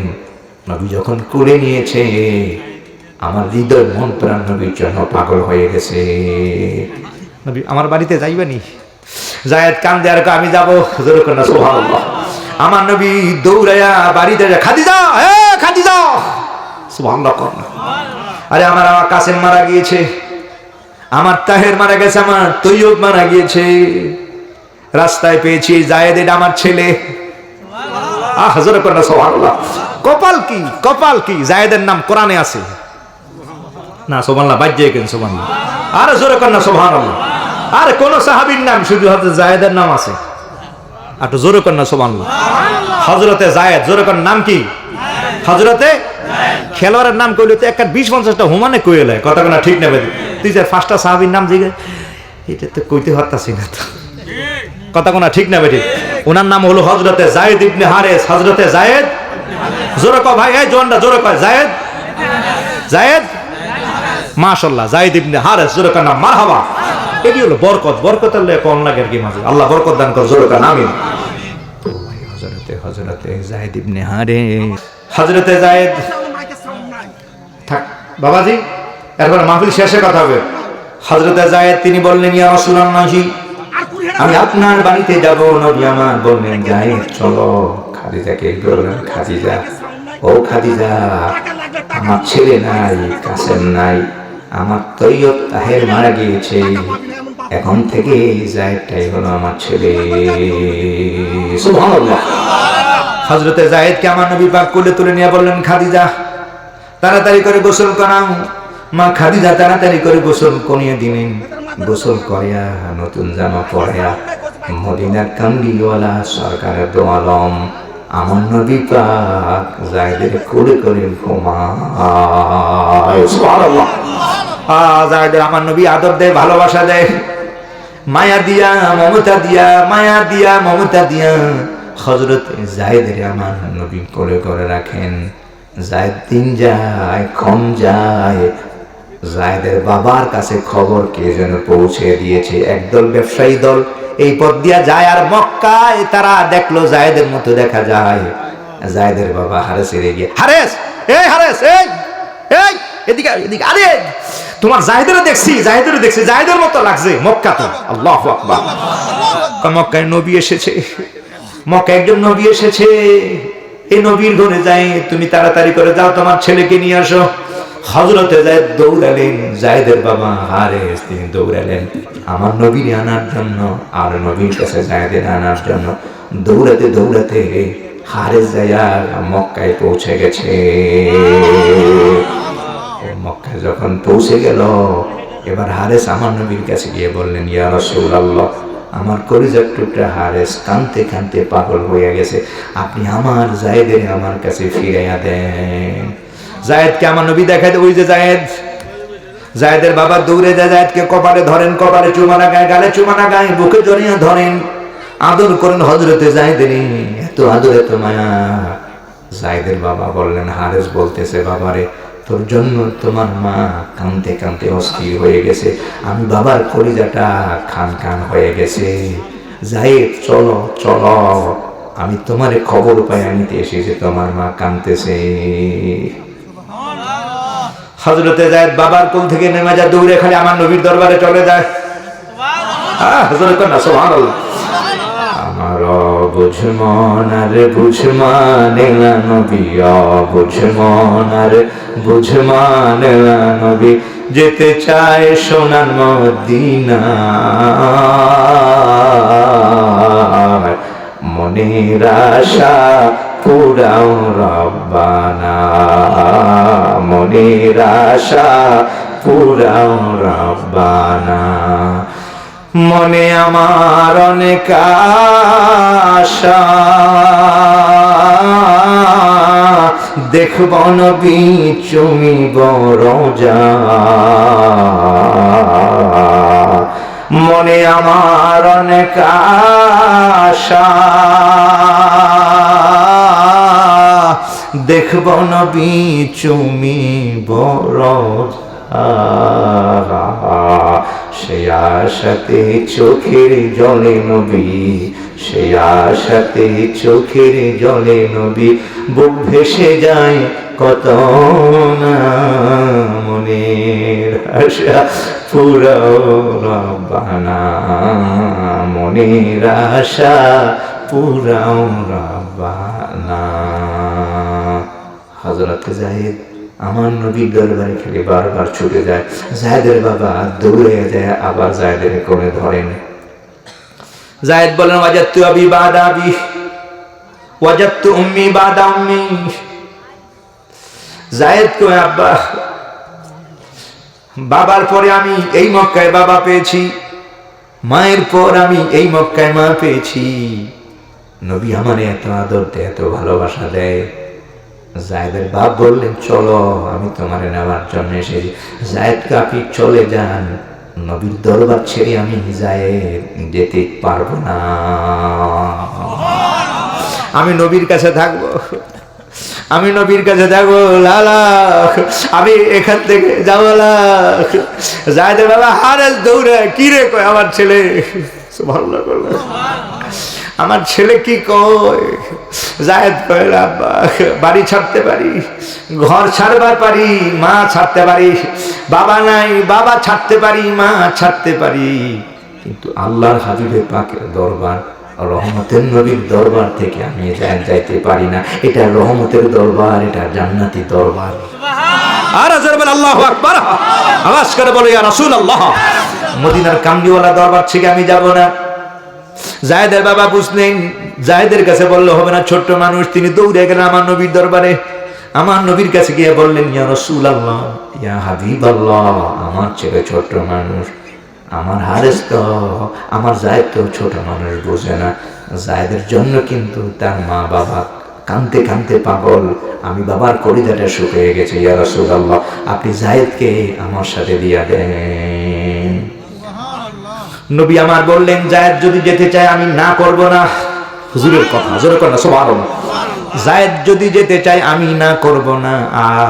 নবী যখন কোলে নিয়েছে আমার হৃদয় মন প্রাণ নবীর জন্য পাগল হয়ে গেছে নবী আমার বাড়িতে যাইবেনি যায়েদ কান্দে আর আমি যাব জোরে কোন সুবহানাল্লাহ আমার নবী দৌড়ায়া বাড়িতে খাদিজা খাদিজা সুবহানাল্লাহ আরে আমার কাসেম মারা গিয়েছে আমার তাহের মারা গেছে আমার তৈয়ব মারা গিয়েছে রাস্তায় পেয়েছি যায়েদ এটা আমার ছেলে জোরে কোন সুবহানাল্লাহ কপাল কি যায়েদের নাম কোরআনে আছে না সুবহানাল্লাহ বাজ্যে কেন সুবহানাল্লাহ আরে জোরে কোন সুবহানাল্লাহ আর কোন সাহাবীর নাম শুধু হযরত যায়েদের নাম আছে আর তো জোরে কর না সুবহানাল্লাহ হযরতে যায়েদ জোরে কর নাম কি হযরতে খেলোয়াড়ের নাম কইলে তো একটা 20-50টা হুমানে কইলে কথা কোনা ঠিক না ভাই তুই যে পাঁচটা সাহাবীর নাম জিগে এটা তো কইতে পারতাছি না তো কথা কোনা ঠিক না ভাই ওনার নাম হলো হযরতে যায়েদ ইবনে হারেস হযরতে যায়েদ জোরে কর ভাই এই জোনটা জোরে কর যায়েদ মাশাআল্লাহ যায়েদ ইবনে হারেস জোরে কর না মারহাবা এটি হলো বরকত আল্লাহ কোন লাগের কি মাঝে আল্লাহ বরকত দান কর জোরে কান আমিন তো ভাই হযরতে যায়েদ ইবনে হারেস হযরতে যায়েদ থাক বাবাজি এরপর মাহফিল শেষে কথা হবে হযরতে যায়েদ তিনি বললেন ইয়া রাসূলুল্লাহ আমি আপনার বাড়িতে যাব নবী আমার বললেন যায়েদ চলো খাদিজাকে বললেন খাদিজা ও খাদিজা আমার ছেলে নাই কাসেম নাই আমার তৈয়ব তাহের মারা গিয়েছে এখন থেকে যায়েদটাই হলো আমার ছেলে সুবহানাল্লাহ হযরতে যায়েদকে আমার নবী পাক কোলে তুলে নিয়ে বললেন খাদিজা তাড়াতাড়ি করে গোসল করাও মা খাদিজা তাড়াতাড়ি করে গোসল করিয়ে দিলেন গোসল করিয়া নতুন জামা পরায়া মদিনার কামলিওয়ালা সরকারের দো আলম আমার নবী পাক যায়েদের কোলে করে ঘুমায় সুবহানাল্লাহ যায়েদের আমার নবী আদর দেয় ভালোবাসা দেয় মায়া দিয়া মমতা দিয়া হযরত যায়েদের আমার নবী কোলে করে রাখেন যায়েদ দিন যায় ক্ষণ যায় জায়েদের বাবার কাছে খবর কে যেন পৌঁছে দিয়েছে। একদল ব্যবসায়ী দল এই পথ দিয়া যায়, আর মক্কায় তারা দেখলো জায়েদের মতো দেখা যায়। জায়েদের বাবা হারেসের গিয়ে, হারেস, এই হারেস, এই এই এদিকে এদিকে, আরে তোমার জায়েদেরও দেখছি, জায়েদেরও দেখছি, জায়েদের মতো লাগছে মক্কা তো। আল্লাহু আকবার। মক্কায় নবী এসেছে, মক্কায় একজন নবী এসেছে, এই নবীর ঘরে যাই, তুমি তাড়াতাড়ি করে যাও, তোমার ছেলেকে নিয়ে আসো। হযরতে যায়েদ দৌড়ালেন, জায়েদের বাবা হারেস তিনি দৌড়ালেন আমার নবীর আনার জন্য, আর নবীর কাছে জায়েদের আনার জন্য। দৌড়াতে দৌড়াতে হারেস যায়া মক্কায় পৌঁছে গেছে। মক্কায় যখন পৌঁছে গেল, এবার হারেস আমার নবীর কাছে গিয়ে বললেন, ইয়া রাসূলুল্লাহ, আমার কলিজার টুকরা হারেস কাঁদতে কাঁদতে পাগল হয়ে গেছে, আপনি আমার জায়েদের আমার কাছে ফিরাইয়া দেন। জায়েদকে আমার নবী দেখায়, ওই যে জায়েদ, জায়েদের বাবা দৌড়ে যায়, জায়েদকে কপালে ধরেন, কপালে চুমা লাগায়, গালে চুমা লাগায়, বুকে জড়িয়ে ধরেন, আদর করেন হযরতে জায়েদের, এত আদর এত মায়া। জায়েদের বাবা বললেন, হারেস বলতেছে, বাবারে তোর জন্য তোমার মা কাঁদতে কাঁদতে অস্থির হয়ে গেছে, আমি বাবার কলিজাটা খান খান হয়ে গেছে। জায়েদ চলো চলো, আমি তোমারে খবর পাই আনিতে এসেছি, তোমার মা কাঁদতেছে। হযরতে জায়েদ বাবার কোল থেকে নেমে যায়, দৌড়ে খালি আমার নবীর দরবারে চলে যায়। হযরত না সুবহানাল্লাহ। আমার বুঝমন আর বুঝমানে নবী, বুঝমন আর বুঝমানে নবী, যেতে চায় সোনার মদিনা, মনের আশা পুরাও রব্বানা, মনের আশা পুরাও রব্বানা। মনে আমার অনেক আশা, দেখব নবী চুমিব রোজা, মনে আমার অনেক আশা, দেখব নবী চুমিব রোজা। সে আশাতে চোখের জলে নবী, সে আশাতে চোখের জলে নবী, বুক ভেসে যায় কত না, মনের আশা পুরাও রব্বানা, মনের আশা পুরাও রব্বানা। হযরত জায়েদ আমার নবীর দরবারে খালি বারবার ছুটে যায়। জায়েদের বাবা দৌড়ে যায়, আবার জায়েদের কোলে ধরেন। জায়েদ বলেন, ওয়াজাদতু আবি বাদা আবি, ওয়াজাদতু উম্মি বাদা উম্মি। জায়েদ কয়, আব্বা, বাবার পরে আমি এই মক্কায় বাবা পেয়েছি, মায়ের পর আমি এই মক্কায় মা পেয়েছি। নবী আমারে এত আদর দেয়, এত ভালোবাসা দেয়। জায়েদের বাপ বললেন, চলো, আমি তোমারে নেওয়ার জন্য এসেছি। জায়েদকে আপনি চলে যান, নবীর দরবার ছেড়ে আমি জায়েদ যেতে পারবো না, আমি নবীর কাছে থাকবো, আমি নবীর কাছে থাকবো, লালা আমি এখান থেকে যাবো না। জায়েদের বাবা হারেস দৌড়ে, কি রে কয় আমার ছেলে, সুবহানাল্লাহ, আমার ছেলে কি কয়? জায়েদ কয়, আব্বা, বাড়ি ছাড়তে পারি, ঘর ছাড়বার পারি, মা ছাড়তে পারি, বাবা নাই বাবা ছাড়তে পারি, মা ছাড়তে পারি, কিন্তু আল্লাহর হাবিবে পাকের দরবার, রহমতের নবীর দরবার থেকে আমি যাইতে পারি না। এটা রহমতের দরবার, এটা জান্নাতি দরবার। আর বলেন আল্লাহু আকবার, আওয়াজ করে বলে ইয়া রাসূলুল্লাহ, মদিনার কামলিওয়ালা দরবার থেকে আমি যাব না। জায়েদের বাবা বুঝলেন, জায়েদের কাছে বললে হবে না, ছোট্ট মানুষ, তিনি দৌড়ে গেলেন আমার নবীর দরবারে। আমার নবীর কাছে গিয়ে বললেন, ইয়া রাসূলুল্লাহ, ইয়া হাবিবাল্লাহ, আমার ছেলে ছোট্ট মানুষ, আমার হারেস তো, আমার জায়েদ তো ছোট মানুষ, বোঝে না। জায়েদের জন্য কিন্তু তার মা বাবা কাঁদতে কাঁদতে পাগল, আমি বাবার কলিজাটা শুকিয়ে গেছে, ইয়া রাসূলুল্লাহ, আপনি জায়েদকে আমার সাথে দিয়া দেন। নবী আমার বললেন, জায়েদ যদি যেতে চায় আমি না করব না। হুজুরের কথা, হুজুরের কথা, সুবহানাল্লাহ। জায়েদ যদি যেতে চায় আমি না করব না, আর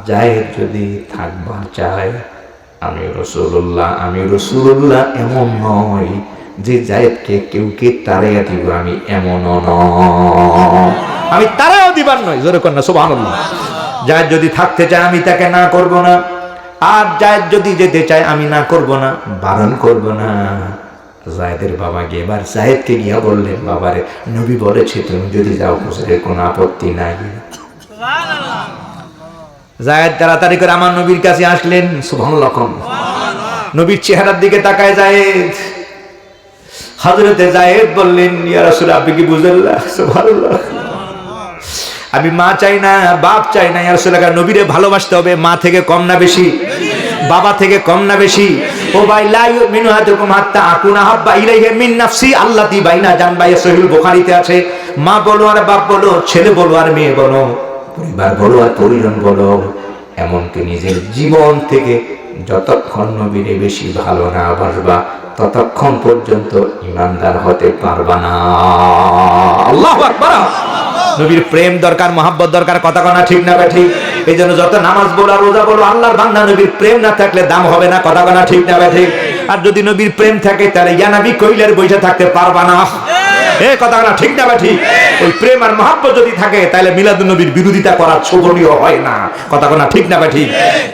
জায়েদ যদি থাকবার চায় আমি রাসূলুল্লাহ এমন নয় যে যায়েদকে কেউ কে তাড়াইয়া দিব, আমি এমনও নয়, আমি তাড়াইয়া দিবার নয়। জোরে কর না সুবহানাল্লাহ। যায়েদ যদি থাকতে চায় আমি তাকে না করব না, আর যায়েদ যদি যেতে চায় আমি না করব না, বারণ করব না। যায়েদের বাবা গিয়ে এবার যায়েদকে গিয়া বললেন, বাবারে নবী বলেছে তুমি যদি যাও হুজুরের কোনো আপত্তি নাই। যায়েদ তাড়াতাড়ি করে আমার নবীর কাছে আসলেন। সুবহানাল্লাহ। নবীর চেহারার দিকে তাকায় যায়েদ। হযরতে যায়েদ বললেন, ইয়া রাসূল আপনি কি বুঝলেন না? সুবহানাল্লাহ। আমি মা চাই না, বাপ চাই না, ইয়া রাসূলুল্লাহ নবীরে ভালোবাসতে হবে। মা থেকে কম না বেশি, বাবা থেকে কম না বেশি? ও ভাই লা ইউমিনু আহাদুকুম হাত্তা আকুনা হাব্বা ইলাইহি মিন নাফসি আল্লাতী বাইনা জানবাই, সহিহ বুখারীতে আছে। মা বলো আর বাপ বলো, ছেলে বলো আর মেয়ে বলো, পরিবার বলো আর পরিজন বলো, এমনকি নিজের জীবন থেকে যতক্ষণ নবীরে বেশি ভালো না বাসবা ততক্ষণ পর্যন্ত ঈমানদার হতে পারবা না। আল্লাহু আকবার। নবীর প্রেম দরকার, মহাব্বত দরকার, কথা কনা ঠিক না বা ঠিক? এই জন্য যত নামাজ বলো আর রোজা বলো, আল্লাহর বান্দা নবীর প্রেম না থাকলে দাম হবে না, কথা কনা ঠিক না বা ঠিক? আর যদি নবীর প্রেম থাকে তাহলে ইয়া নবী কইলের বইসা থাকতে পারবা না, এ কথা কনা ঠিক না বা ঠিক? ওই প্রেম আর মহাব্বত যদি থাকে তাহলে মিলাদুন নবীর বিরোধিতা করা শোভনীয় হয় না, কথা কনা ঠিক না বা ঠিক?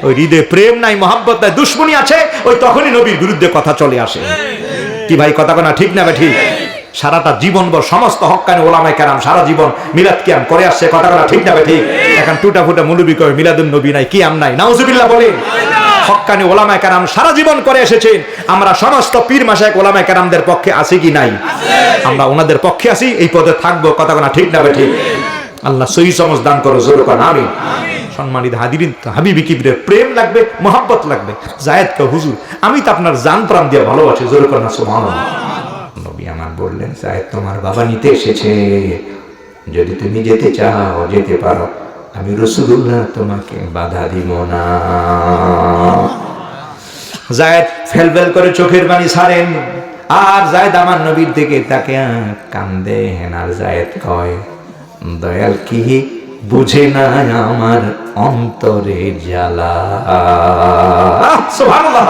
ওই হৃদয়ে প্রেম নাই, মহাব্বত নাই, দুশমনী আছে, ওই তখনই নবীর বিরুদ্ধে কথা চলে আসে। কি ভাই কথা কনা ঠিক না বা ঠিক? সারাটা জীবন ভর সমস্ত হক্কানি ওলামায়ে কেরাম সারা জীবন মিলাদ কিয়াম করে আসছে, কথা বলা ঠিক না ঠিক? এখন টুটা ফুটা মুলুবি কয় মিলাদুন নবী নাই, কিয়াম নাই, নাউজুবিল্লাহ বলে। হক্কানি ওলামায়ে কেরাম সারা জীবন করে এসেছেন। আমরা সমস্ত পীর মাশায়েখ ওলামায়ে কেরামদের পক্ষে আছি কি নাই? আমরা ওনাদের পক্ষে আছি, এই পদে থাকবো, কথা বলা ঠিক না ঠিক? আল্লাহ সহি সমঝ দান করো, জোরে কোন আমিন। সম্মানিত হাজিরিন, হাবিবি কিবরির প্রেম লাগবে, মহব্বত লাগবে। যায়েদকে হুজুর আমি তো আপনার জান প্রাণ দিয়ে ভালোবাসি, জোরে কোন সুবহানাল্লাহ। নবী আমার বললেন, যায়েদ তোমার বাবা নিতে এসেছে, যদি তুমি যেতে চাও যেতে পারো, আমি রাসূলুল্লাহ তোমাকে বাধা দিব না। যায়েদ ফেলফেল করে চোখের পানি ছাড়েন, আর যায়েদ আমার নবীর দিকে তাকে কান্দে। আর যায়েদ কয়, দয়াল কি বুঝে না আমার অন্তরে জ্বালা। সুবহানাল্লাহ।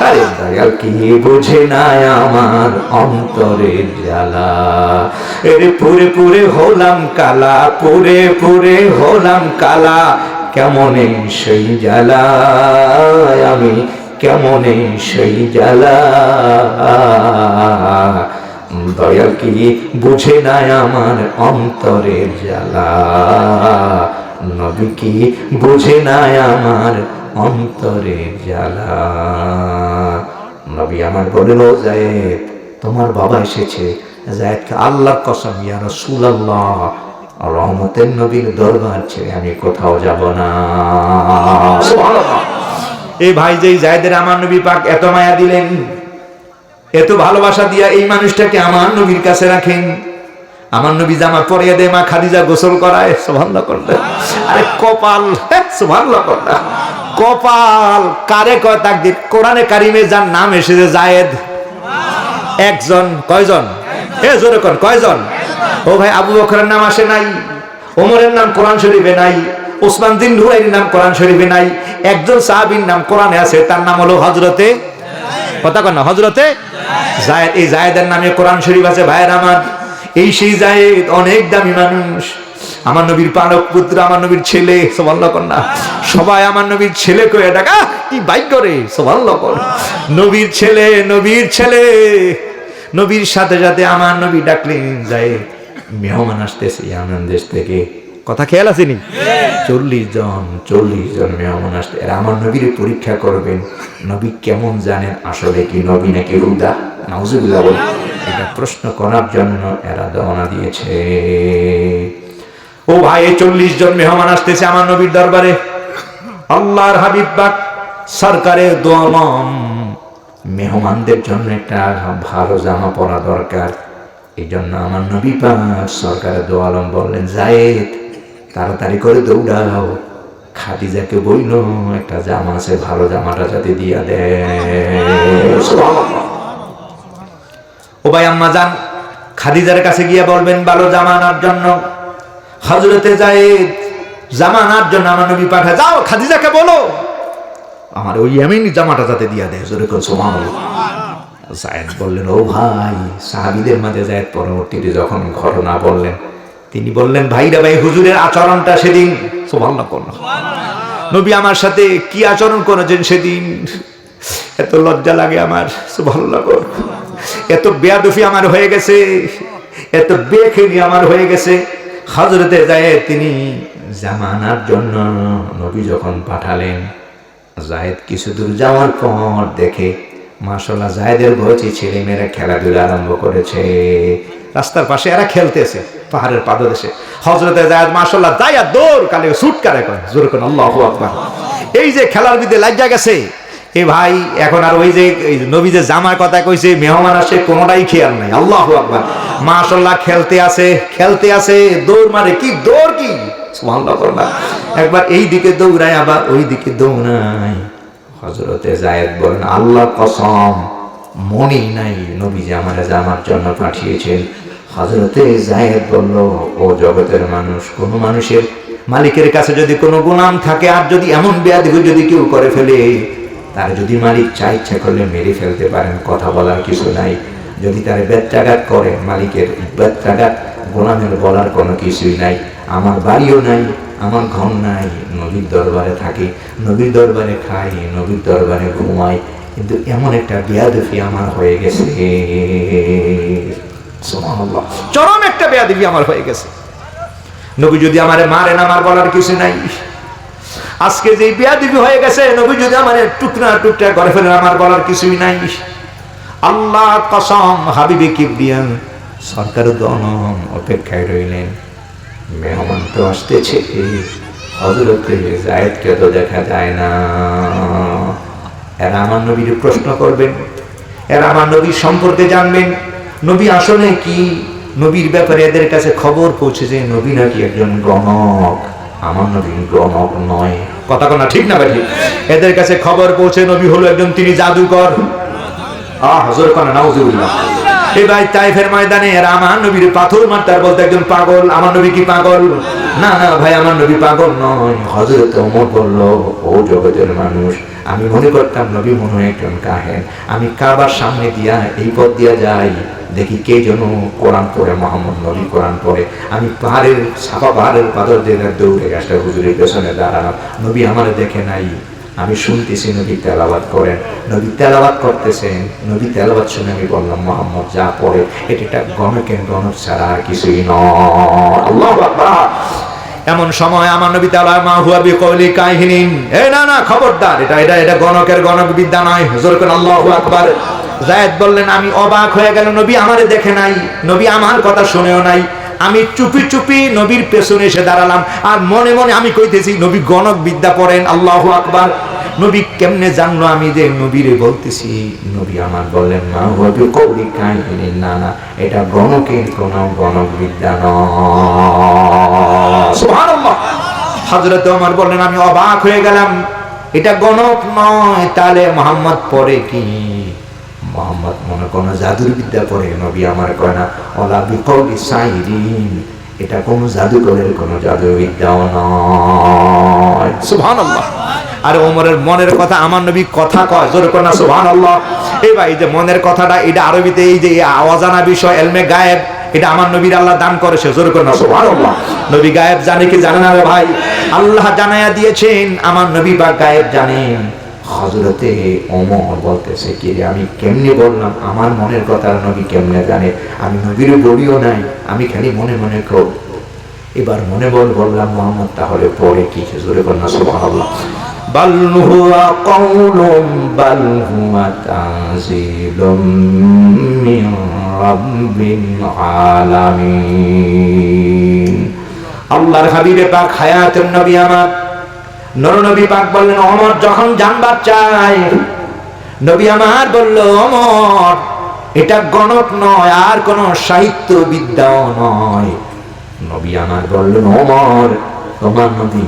আরে দয়াল কি বুঝে না আমার অন্তরে জ্বালা। এরে পুরে পুরে হলাম কালা, পুরে পুরে হলাম কালা, কেমনে সেই জ্বালা আমি, কেমনে সেই জ্বালা। দয়াল কি বুঝে না আমার অন্তরের জ্বালা, নবী কি বুঝে না আমার অন্তরের জ্বালা। নবী আমার বলল, যায়েদ তোমার বাবা এসেছে। যায়েদকে আল্লাহর কসম, ইয়া রাসূলুল্লাহ রহমতের নবীর দরবার ছেড়ে আমি কোথাও যাব না। সুবহানাল্লাহ। এই ভাই যেই যায়েদের আমার নবী পাক এত মায়া দিলেন, এত ভালোবাসা দিয়া এই মানুষটাকে আমার নবীর কাছে রাখেন। আমার নবী জামা পরিয়ে দেয়, মা খাদিজা গোসল করায়। সুবহানাল্লাহ করলেন। আরে কপাল, সুবহানাল্লাহ করলেন। কপাল কারে কয় তাকদীর। কোরআনে কারিমে যার নাম এসেছে যায়েদ একজন, কয়জন? এ জোরে কোন কয়জন? ও ভাই আবু বকরের নাম আসে নাই, ওমরের নাম কোরআন শরীফে নাই, ওসমান বিন নুরাইনের নাম কোরআন শরীফে নাই। একজন সাহাবীর নাম কোরআনে আছে, তার নাম হলো হযরতে, কথা কন না, হযরতে যায়েদ। এই যায়েদের নামে কোরআন শরীফ আছে। ভাইয়ের আমার, এই সেই যায়েদ অনেক দামি মানুষ, আমার নবীর পালক পুত্র, আমার নবীর ছেলে। সুবহানাল্লাহ কর না। সবাই আমার নবীর ছেলে কয়ে ডাকা, কি ভাগ্য রে। সুবহানাল্লাহ কর। নবীর ছেলে, নবীর ছেলে। নবীর সাথে সাথে আমার নবী ডাকলেন, যায়েদ মেহমান আসতেছে ইয়ামান দেশ থেকে। কথা খেয়াল আসেনি? 40 জন মেহমান আসতে। এরা আমার নবীর পরীক্ষা করবেন, নবী কেমন জানেন, আসলে কি নবী নাকি রুদা। নাউজুবিল্লাহ বল। এটা প্রশ্ন করার জন্য এরা রওনা দিয়েছে। ও ভাই, 40 জন মেহমান আসতেছে আমার নবীর দরবারে। আল্লাহর হাবিব পাক সরকারে দো আলম মেহমানদের জন্য একটা ভালো জামা পরা দরকার। এই জন্য আমার নবী পাক সরকারে দো আলম বললেন, যায়েদ তাড়াতাড়ি করে দৌড়াও, খাদিজাকে বইল একটা জামা আছে, ভালো জামাটা যাতে দিয়া দেয়। ও ভাই আম্মা যান, খাদিজার কাছে গিয়ে বলবেন ভালো জামা আনার জন্য। হযরতে যায়েদ জামা আনার জন্য আমার নবী পাঠায়, যাও খাদিজাকে বলো আমার ওই এমনি জামাটা যাতে দিয়া দেয়, জোরে করে সুবহানাল্লাহ। যায়েদ বললেন, ও ভাই, সাহাবীদের মাঝে যায়েদ পরবর্তীতে যখন ঘটনা বললেন, তিনি বললেন, ভাইরা ভাই, হুজুরের আচরণটা সেদিন সুবহানাল্লাহ করলাম, নবী আমার সাথে কি আচরণ করেছেন সেদিন, এত লজ্জা লাগে আমার, সুবহানাল্লাহ, এত বেয়াদফি আমার হয়ে গেছে, এত বেখেমি আমার হয়ে গেছে। হযরতে যায়েদ তিনি জামানার জন্য নবী যখন পাঠালেন, যায়েদ কিছু দূর যাওয়ার পর দেখে মাশাআল্লাহ যায়েদের বয়সী ছেলেমেয়েরা খেলাধুলা আরম্ভ করেছে, রাস্তার পাশে এরা খেলতেছে পাহাড়ের পাদদেশে। হযরতে যায়েদ মাশাআল্লাহ যায়া দৌড় কালে ছুট কারে কয়, জোরে কোন আল্লাহু আকবার। এই যে খেলার ভিতরে লাগিয়া গেছে, এ ভাই এখন আর ওই যে নবী যে জামার কথা কইছে, মেহমান আসে, কোনোটাই খেয়াল নাই। আল্লাহু আকবার। মাশাআল্লাহ খেলতে আছে, দৌড় মারে, কি দৌড়, কি সুবহানাল্লাহ। একবার এই দিকে দৌড়ায়, আবার ওই দিকে দৌড়ায়। হযরতে যায়েদ বলেন, আল্লাহর কসম, মনে নাই নবী যে আমার জামার জন্য পাঠিয়েছেন। হযরতে যায়েদ বলল, ও জগতের মানুষ, কোন মানুষের মালিকের কাছে যদি কোনো গোলাম থাকে, আর যদি এমন বেয়াদবি যদি কেউ করে ফেলে, তার যদি মালিক ইচ্ছা করলে মেরে ফেলতে পারেন, কথা বলার কিছু নাই। যদি তার বেত্রাঘাত করে, মালিকের বেত্রাঘাত গোলামের বলার কোনো কিছুই নাই। আমার বাড়িও নাই, আমার ঘর নাই, নবীর দরবারে থাকি, নবীর দরবারে খাই, নবীর দরবারে ঘুমাই, কিন্তু এমন একটা বেয়াদবি আমার হয়ে গেছে, সুবহানাল্লাহ, চরম একটা বেয়াদবি আমার হয়ে গেছে। নবী যদি আমারে মারেন, আমার বলার কিছু নাই। আজকে যে বেয়াদবি হয়ে গেছে, নবী যদি আমারে টুকরা টুকরা করে ফেলেন, আমার বলার কিছুই নাই। আল্লাহ কসম, হাবিবে কিবরিয়ান সরকার দনম অপেক্ষায় রইলেন, মেহমান তো আসতেছে, হযরতে যায়েদকে তো দেখা যায় না। এরা আমার নবীর প্রশ্ন করবেন, এরা আমার নবীর সম্পর্কে জানবেন, নবী আসলে কি, নবীর ব্যাপারে এদের কাছে খবর পৌঁছেছে নবী নাকি একজন গণক। আমার নবী গণক নয়, কথা কোনা ঠিক না ভাই? এদের কাছে খবর পৌঁছে নবী হলো একজন, তিনি জাদুকর। হুজুর কোনা নাউজুবিল্লাহ। এই ভাই তাইফের ময়দানে এরা আমার নবীর পাথর মারতার বলতে একজন পাগল। আমার নবী কি পাগল? না না ভাই, আমার নবী পাগল নয়। হযরত ওমর বলল, ও জগতের মানুষ, আমি মনে করতাম নবী মনে হয় একজন কাহেন। আমি কাবার সামনে দিয়া এই পথ দিয়া যাই, দেখি কে যেন কোরআন পড়ে, মোহাম্মদ নবী কোরআন পড়ে। আমি পাহাড়ের সাফা পাহাড়ের পাথর দিয়ে দৌড়ে গেছে, হুজুরের পেছনে দাঁড়ালাম, নবী আমার দেখে নাই। আমি শুনতেছি নবী তেলাওয়াত করেন, নবী তেলাওয়াত করতেছেন, নবী তেলাওয়াত শুনে আমি বললাম, মোহাম্মদ যা পড়ে এটা গণকের গণক ছাড়া আর কিছুই নয়। আল্লাহু আকবার। এমন সময় আমার নবী তাআলা মা হুয়া বিকওলি কাহিনীন, না না খবরদার, এটা গণকের গণক বিদ্যা নয়। হুজুর কোন আল্লাহু আকবার। যায়েদ বললেন, আমি অবাক হয়ে গেল, নবী আমারে দেখে নাই, নবী আমার কথা শুনেও নাই। আমি চুপি চুপি নবীর পেছনে এসে দাঁড়ালাম, আর মনে মনে আমি কইতেছি নবী গণক বিদ্যা পড়েন। আল্লাহু আকবার। নবী কেমনে জানলো আমি যে নবীরে বলতেছি? নবী আমার বললেন, মা হুয়া বিকওলি কাহিনীন, না না, এটা গণকের কোনো গণক বিদ্যা নয়। সুবহানাল্লাহ। হযরত ওমর বললেন, আমি অবাক হয়ে গেলাম, এটা গণক নয়, তাহলে মুহাম্মদ পড়ে কি? মুহাম্মদ মনে কোন জাদুর বিদ্যা পড়ে? নবী আমার কয় না, ওলা বিকওলি সাইরিন, এটা কোন জাদুকরের কোন জাদু বিদ্যাও নয়। সুবহানাল্লাহ। আর ওমরের মনের কথা আমার নবী কথা কয়, জোরে কোন সুবহানাল্লাহ। এই ভাই যে মনের কথাটা, এটা আরবিতে এই যে অজানা বিষয়, ইলমে গায়েব, এটা আমার নবীর আল্লাহ দান করেছে, জোরে কোন সুবহানাল্লাহ। নবী গায়েব জানে কি জানে না রে ভাই? আল্লাহ জানায়া দিয়েছেন, আমার নবী বা গায়েব জানেন। হযরতে ওমর বলতেছে, কি রে, আমি কেমনে বললাম আমার মনের কথা, নবী কেমনে জানে? আমি নবীর বলিও নাই, আমি খালি মনে মনে কর। এবার মনে বললাম, মুহাম্মদ তাহলে পড়ে কি? জোরে কোন সুবহানাল্লাহ। বাল হুয়া কাউলুম বাল হুয়া তানজিলুম মিন রাব্বিল আলামিন। আল্লাহর হাবিবে পাক হায়াতুন নবী আমার নর নবী পাক বললেন, ওমর যখন জানবার চায়, নবী আমার বলল, ওমর এটা গণক নয়, আর কোন সাহিত্য বিদ্যাও নয়। নবী আমার বললেন, ওমর তোমার নবী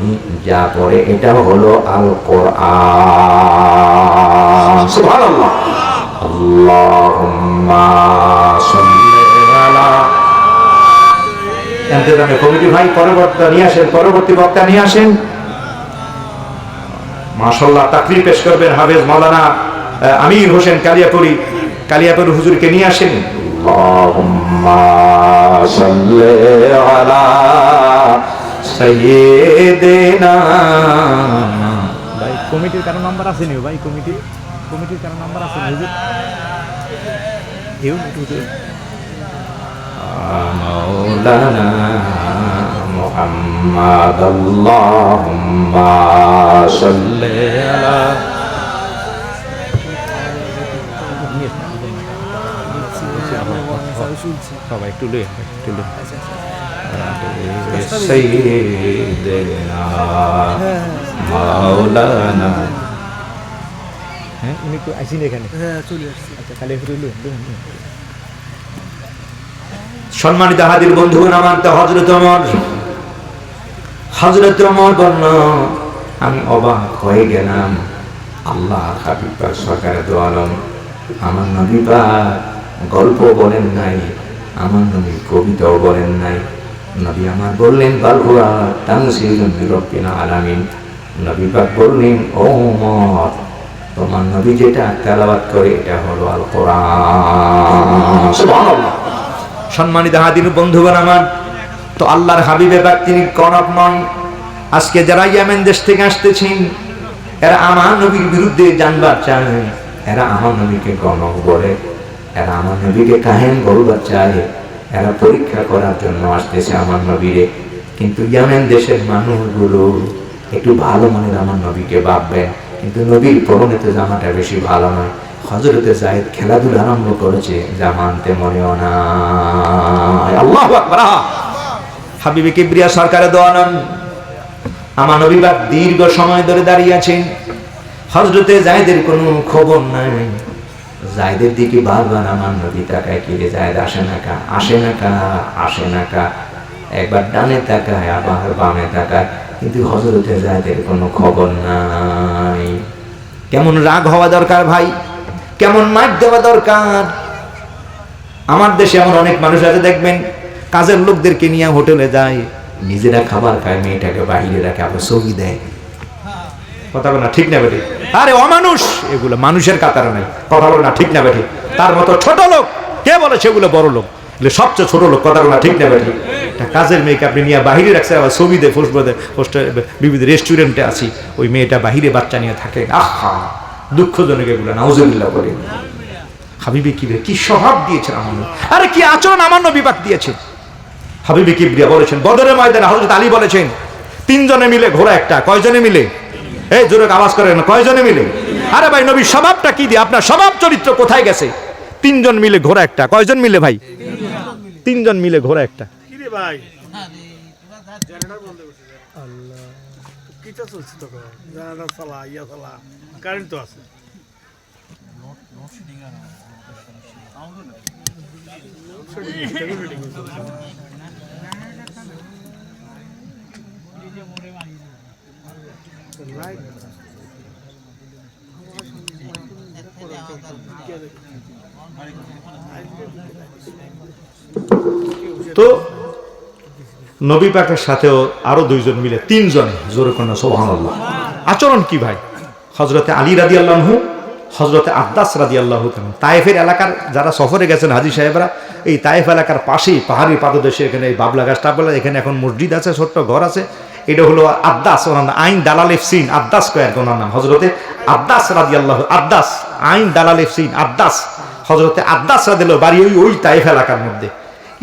যা পড়ে এটা হলো আল কোরআন। সুবহানাল্লাহ। আল্লাহুম্মা সাল্লি আলা। কমিটি ভাই পরবর্তী বক্তা নিয়ে আসেন। মাশাআল্লাহ তাকরীর পেশ করবেন হাফেজ মাওলানা আমির হোসেন কালিয়াপুরি হুজুরকে নিয়ে আসেন। আল্লাহুম্মা সাল্লি আলা সাইয়্যিদিনা। ভাই কমিটির কারো নাম্বার আছে নি ভাই? কমিটির কারো নাম্বার আছে নি হুজুর? হুজুর মাওলানা মুহাম্মদ আল্লাহুম্মা সাল্লি আলা। সবাই একটু লই সাইয়্যিদিনা মাওলানা। হ্যাঁ উনি তো আসেন এখানে? হ্যাঁ চলে আসছে। আচ্ছা খালি একটু লই। সম্মানিত হাজির বন্ধুগণ, আমার তো হযরত ওমর বলল, আমি অবাক হয়ে গেলাম। আল্লাহ হাবিব পাক সরকারে দো আলম আমার নবী পাক গল্প বলেন নাই, আমার নবী কবিতাও বলেন নাই। নবী আমার বললেন বাল হুয়া তানজিলুম মির রাব্বিল আলামিন। নবী পাক বললেন, ও ওমর, তোমার নবী যেটা তেলাওয়াত করে এটা হলো আল কোরআন। সুবহানাল্লাহ। সম্মানিত হাজির বন্ধুগণ আমার, তো আল্লাহর হাবিবে পাক তিনি কনক নন। আজকে যারা ইয়েমেন দেশ থেকে আসতেছেন, এরা আমার নবীর বিরুদ্ধে জানবার চায়, এরা আমার নবীকে কনক বলে, এরা আমার নবীকে কাহেন বলবার চায়, এরা পরীক্ষা করার জন্য আসতেছে আমার নবীরে। কিন্তু ইয়েমেন দেশের মানুষগুলো একটু ভালো মনের আমার নবীকে ভাববেন, কিন্তু নবীর পরনে তো জামাটা বেশি ভালো নয়। হযরতে যায়েদ খেলাধুলা আরম্ভ করেছে, জামা আনতে মনেও না। আল্লাহু আকবার। হাবিবে কিবরিয়া সরকারে দো আলম আমার নবী পাক দীর্ঘ সময় ধরে দাঁড়িয়ে আছেন। হযরতে যায়েদের কোনো খবর নাই। যায়েদের দিকে বারবার আমার নবী তাকায়, কি রে যায়েদ আসে না কা। একবার ডানে তাকায়, আবার বামে তাকায়, কিন্তু হযরতে যায়েদের কোনো খবর নাই। কেমন রাগ হওয়া দরকার ভাই, কেমন মার দেওয়া দরকার। আমার দেশে এমন অনেক মানুষ আছে, দেখবেন কাজের লোকদেরকে নিয়ে হোটেলে যায়, নিজেরা খাবার খায়, মেয়েটাকে বাহিরে রাখে, আবার ছবি দেয়। কথা বল না ঠিক না বেটি? আরে অমানুষ, এগুলো মানুষের কাতারে নাই। কথা বল না ঠিক না বেটি? তার মতো ছোট লোক কে বলে সেগুলো বড় লোক? এগুলো সবচেয়ে ছোট লোক। কথা বল না ঠিক না বেটি? কাজের মেয়েকে আপনি নিয়ে বাহিরে রাখছে, আবার ছবি দেয়, বিভিন্ন রেস্টুরেন্টে আছি, ওই মেয়েটা বাহিরে বাচ্চা নিয়ে থাকে। আহা দুঃখজনক এগুলো, নাউজুবিল্লাহ বলি। হাবিবে কিবরিয়া কি স্বভাব দিয়েছেন আমার নবী, আরে কি আচরণ আমার নবী পাক দিয়েছেন। হাবিবে কিবরিয়া বলেছেন বদরের ময়দানে, হযরত আলী বলেছেন, তিনজনে মিলে ঘোড়া একটা। কয়জনে মিলে? এই জোরে আওয়াজ করেন, কয়জনে মিলে? আরে ভাই নবীর স্বভাবটা কি দিয়ে, আপনার স্বভাব চরিত্র কোথায় গেছে? তিনজন মিলে ঘোড়া একটা। কয়জন মিলে ভাই? তিনজন মিলে ঘোড়া একটা। কি রে ভাই, আল্লাহ কিটা চলছে তো, জানালা চালা, ইয়া চালা, কারেন্ট তো আছে। তো নবী পাকের সাথেও আরো দুইজন মিলে, তিনজন, জোরে কন্যা সুবহানাল্লাহ। আচরণ কি ভাই? হযরতে আলী রাদিয়াল্লাহু আনহু, হযরতে আব্বাস রাদিয়াল্লাহু তাআলা। তায়েফের এলাকার যারা সফরে গেছেন হাজী সাহেবরা, এই তায়েফ এলাকার পাশেই পাহাড়ি পাদদেশে এখানে এই বাবলা গাছটা বলে, এখানে এখন মসজিদ আছে, ছোট্ট ঘর আছে। এটা হলো আব্বাস, ওনার নাম আইন দালালেফ সিন আব্বাস কয়েক, ওনার নাম হযরতে আব্বাস রাদিয়াল্লাহু। আব্বাস আইন দালালেফ সিন আব্বাস, হযরতে আব্বাস রাদিয়াল্লাহু বাড়ি ওই তায়েফ এলাকার মধ্যে।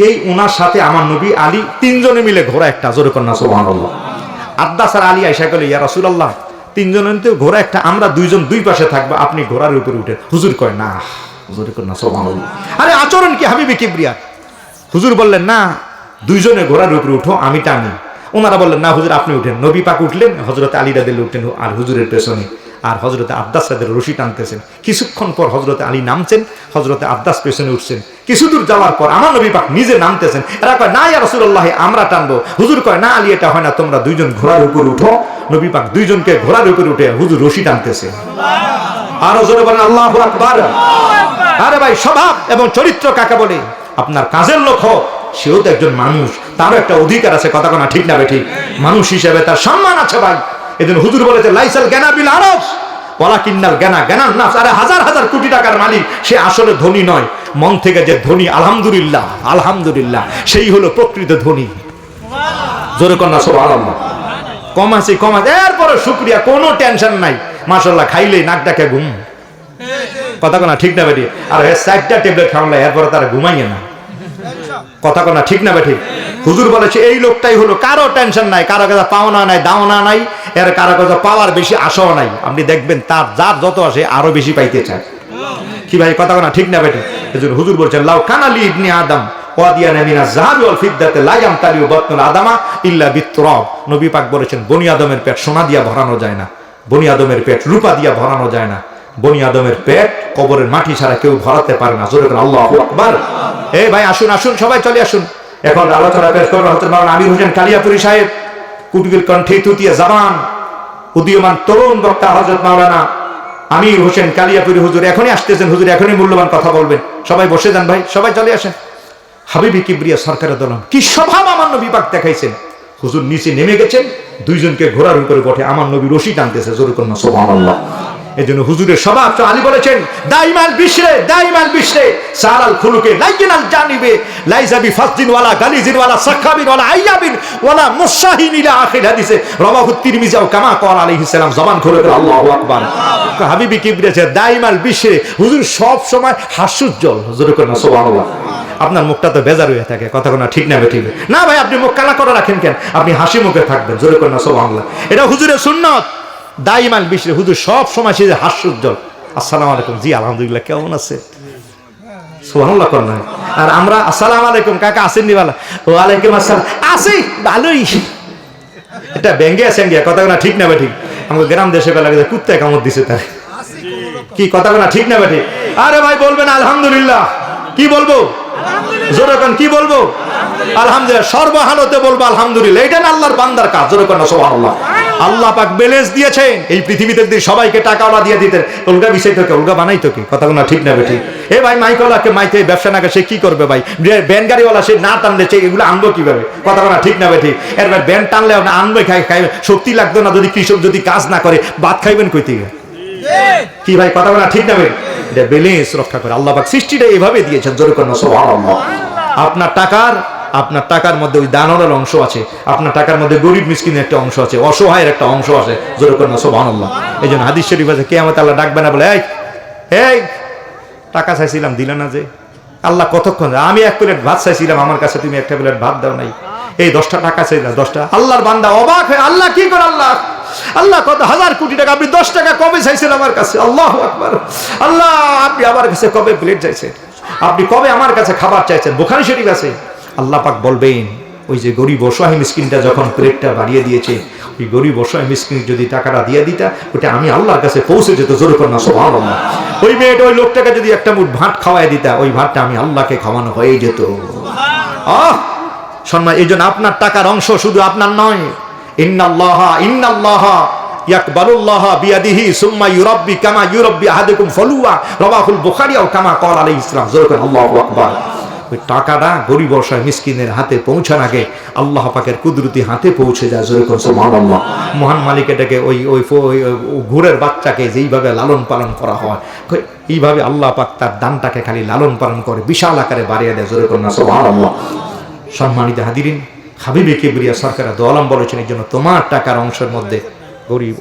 এই ওনার সাথে আমার নবী আলী তিনজনে মিলে ঘোড়া একটা। জোরে কন্যা সুবহানাল্লাহ। আব্বাস আর আলী আয়েশা কইলে, ইয়া রাসূলুল্লাহ, তিনজনের তো ঘোড়া একটা, আমরা দুইজন দুই পাশে থাকবো, আপনি ঘোড়ার উপরে উঠেন। হুজুর কয় না। জোরে কন্যা সুবহানাল্লাহ। আরে আচরণ কি হাবিবে কিবরিয়া? হুজুর বললেন না, দুইজনে ঘোড়ার উপরে উঠো, আমি টানি। ওনারা বললেন না হুজুর আপনি উঠেন। নবী পাক উঠলেন, হযরতে আলী রাদিয়াল্লাহু উঠলেন আর হুজুরের পেছনে, আর হযরতে আব্বাস রাদিয়াল্লাহু রশি টানতেছেন। কিছুক্ষণ পর হযরতে আলী নামছেন, হযরতে আব্বাস পেছনে উঠছেন। কিছু দূর যাওয়ার পর আমার নবী পাক নিজে নামতেছেন। এরা কয় না ইয়া রাসূলুল্লাহ, আমরা টানবো। হুজুর কয় না আলী, এটা হয় না, তোমরা দুইজন ঘোড়ার উপর উঠো। নবী পাক দুইজনকে ঘোড়ার উপর উঠে হুজুর রশি টানতেছে। আর জোরে বলেন আল্লাহু আকবার। আরে ভাই স্বভাব এবং চরিত্র কাকে বলে? আপনার কাজের লোক হোক, সেও তো একজন মানুষ, তারও একটা অধিকার আছে। কথা কোনা ঠিক না বেঠিক? মানুষ হিসেবে তার সম্মান আছে ভাই। এজন্য হুজুর বলেছে লাইসাল গানা বিল আরস ওয়ালাকিন্নাল গানা গানান নাফস। আরে হাজার হাজার কোটি টাকার মালিক সে আসলে ধনী নয়, মন থেকে যে ধনী, আলহামদুলিল্লাহ আলহামদুলিল্লাহ, সেই হলো প্রকৃত ধনী। জোরে কন্যা সুবহানাল্লাহ। কম আছে এরপরে শুকরিয়া, কোনো টেনশন নাই, মাশাআল্লাহ, খাইলেই নাক ডাকে ঘুম। কথা কোনা ঠিক না বেটি? আর 4টা ট্যাবলেট খাওয়ালে এরপরে তারা ঘুমাইয়ে না। কথা কোনা ঠিক না বেটি? হুজুর বলেছে এই লোকটাই হলো কারো টেনশন নাই, কারো কাছে পাওনা নাই, দাওনা নাই, এর কারো কাছে পাওয়ার বেশি আশাও নাই। আপনি দেখবেন তার যার যত আসে আরো বেশি পাইতে চায়। কি ভাই কথা কোনা ঠিক না বেটি? এজন্য হুজুর বলছেন লাউ কানালি ইবনে আদম ওয়াদিয়ানা মিনাজ যাহাবি ওয়াল ফিদ্দাতি লা ইয়ামতালিউ বাতনুল আদামা ইল্লা বিত্তুরাব। নবী পাক বলেছেন বনি আদমের পেট সোনা দিয়া ভরানো যায় না, বনি আদমের পেট রূপা দিয়া ভরানো যায় না, বনি আদমের পেট কবরের মাটি ছাড়া কেউ ভরাতে পারে না। জোরে করে আল্লাহু আকবার। এই ভাই আসুন আসুন সবাই চলে আসুন। এখন আলোচনা পেশ করবেন হযরত মাওলানা আমির হোসেন কালিয়াপুরী সাহেব, কুতুবের কণ্ঠে তুতিয়া জামান উদীয়মান তরুণ বক্তা হযরত মাওলানা আমির হোসেন কালিয়াপুরী হুজুর এখনই আসতেছেন। হুজুর এখনই মূল্যবান কথা বলবেন। সবাই বসে যান ভাই, সবাই চলে আসেন। হাবিবি কিবরিয়া সরকারের দলম কি স্বভাব আমার নবী পাক দেখাইছেন। হুজুর নিচে নেমে গেছেন, দুইজনকে ঘোড়ার উপরে বসে আমার নবী রশি টানতেছে। জোরে কন্যা সুবহানাল্লাহ। এজন্য হুজুরের স্বভাব আলী বলেছেন দাইমাল বিশরে সারাল খুলুকে লাইনাল জানিবে লাইজাবি ফাসদিন ওয়ালা গালিজিন ওয়ালা সাখাবিন ওয়ালা আইয়াবিন ওয়ালা মুসাহিন ইলা আখির হাদিসে রাওয়াহু তিরমিজি ও কামা ক্বাল আলাইহিস সালাম। জবান খুলে আল্লাহু আকবার। হাবিবি কিবরিয়া দাইমাল বিশরে, হুজুর সব সময় হাস্যোজ্জ্বল। জোরে কন্যা সুবহানাল্লাহ। আপনার মুখটা তো বেজার হয়ে থাকে, কথা কোনা ঠিক না বেঠিক না ভাই? আপনি মুখ কালা করে রাখেন কেন? আপনি হাসি মুখে থাকবেন। জোরে কন্যা সুবহানাল্লাহ। এটা হুজুরের সুন্নাত। দাইমাল বিশরে, হুজুর সব সময় সে হাস্যোজ্জ্বল। আসসালামু আলাইকুম, জি আলহামদুলিল্লাহ, কেমন আছে? সুবহানাল্লাহ কন্যা। আর আমরা আসসালামু আলাইকুম কাকা আছেন নি? বালা ওয়ালাইকুম আসসালাম, আছি ভালোই। এটা ব্যঙ্গে সেঙ্গে, কথা কোনা ঠিক না বেঠিক? আমাকে গ্রাম দেশে বেলা গেছে কুত্তায় কামড় দিছে তার। কি কথা কোনা ঠিক না বেঠিক? আরে ভাই বলবেন আলহামদুলিল্লাহ। কি বলবো? জোরে কোন কি বলবো? আলহামদুলিল্লাহ। সর্বহালতে বলবো আলহামদুলিল্লাহ। এটা না আল্লাহর বান্দার কাজ। জোরে কোন সুবহানাল্লাহ। আল্লাহ পাক ব্যালেন্স দিয়েছেন। এই পৃথিবীতে যদি সবাইকে টাকাওয়ালা দিয়ে দিতেন, উলগা বিষয় থেকে উলগা বানাইতো কি? কথা কোনা ঠিক না বেঠিক? এ ভাই মাইকওয়ালাকে মাইতে ব্যবসা না সে কি করবে ভাই? ব্যান গাড়িওয়ালা সে না টানলে সে এগুলো আনবো কিভাবে? কথা কোনা ঠিক না বেঠিক? এর ভাই ব্যান টানলে আনবে খাইবে, শক্তি লাগতো না। যদি কৃষক যদি কাজ না করে ভাত খাইবেন কই থেকে? কি ভাই কথা বলা ঠিক না? এটা ব্যালেন্স রক্ষা করে আল্লাহ পাক সৃষ্টিটা এভাবে দিয়েছেন। জোরে কন্যা সুবহানাল্লাহ। আপনার টাকার মধ্যে ওই দানরের অংশ আছে, আপনার টাকার মধ্যে গরিব মিসকিনের একটা অংশ আছে, অসহায়ের একটা অংশ আছে। জোরে কন্যা সুবহানাল্লাহ। এই জন্য হাদিস শরীফ আছে কিয়ামতে আল্লাহ ডাকবে না বলে এই টাকা চাইছিলাম দিলে না যে? আল্লাহ কতক্ষণ? আমি 1 প্লেট ভাত চাইছিলাম, আমার কাছে তুমি 1টা প্লেট ভাত দাও নাই। এই 10টা টাকা চাইলাম, 10টা। আল্লাহর বান্দা অবাক হয়ে আল্লাহ কি করে? আল্লাহ কত হাজার কোটি টাকা, আপনি 10 টাকা কবে চাইছেন আমার কাছে? আল্লাহু আকবার। আল্লাহ আপনি আমার কাছে কবে প্লেট চাইছেন? আপনি কবে আমার কাছে খাবার চাইছেন? বুখারী শরীফ আছে। আল্লাহ পাক বলবেন ওই যে গরিব অসহায় মিসকিনটা যখন প্লেটটা বাড়িয়ে দিয়েছে, ওই গরিব অসহায় মিসকিন যদি টাকাটা দিয়ে দিতা, ওটা আমি আল্লাহর কাছে পৌঁছে যেত। জোরে কন্যা সুবহানাল্লাহ। ওই মেয়েটা ওই লোকটাকে যদি একটা মুঠ ভাত খাওয়াই দিতা, ওই ভাতটা আমি আল্লাহকে খাওয়ানো হয়ে যেত। সম্মান। এই জন্য আপনার টাকার অংশ শুধু আপনার নয়। ইন্নাল্লাহা ইয়াকবালুল্লাহা বিয়াদিহি সুম্মা ইউরাব্বি কামা ইউরাব্বি আহাদুকুম ফালুয়া রাওয়াহুল বুখারী ও কামা ক্বাল আলাইহিস সালাম। জোরে করে আল্লাহু আকবার। ওই টাকাটা গরিব অসহায় মিসকিনের হাতে পৌঁছার আগে আল্লাহ পাকের কুদরতি হাতে পৌঁছে যায়। জোরে করে সুবহানাল্লাহ। মহান মালিক এটাকে ওই ঘোড়ার বাচ্চাকে যেইভাবে লালন পালন করা হয়, এইভাবে আল্লাহ পাক তার দানটাকে খালি লালন পালন করে বিশাল আকারে বাড়িয়ে দেয়। জোরে করে সুবহানাল্লাহ। সম্মানিত হাদিরিন, হাবিবে কিবরিয়া সরকার দো আলম বলেছেন এই জন্য তোমার টাকার অংশের মধ্যে গরিব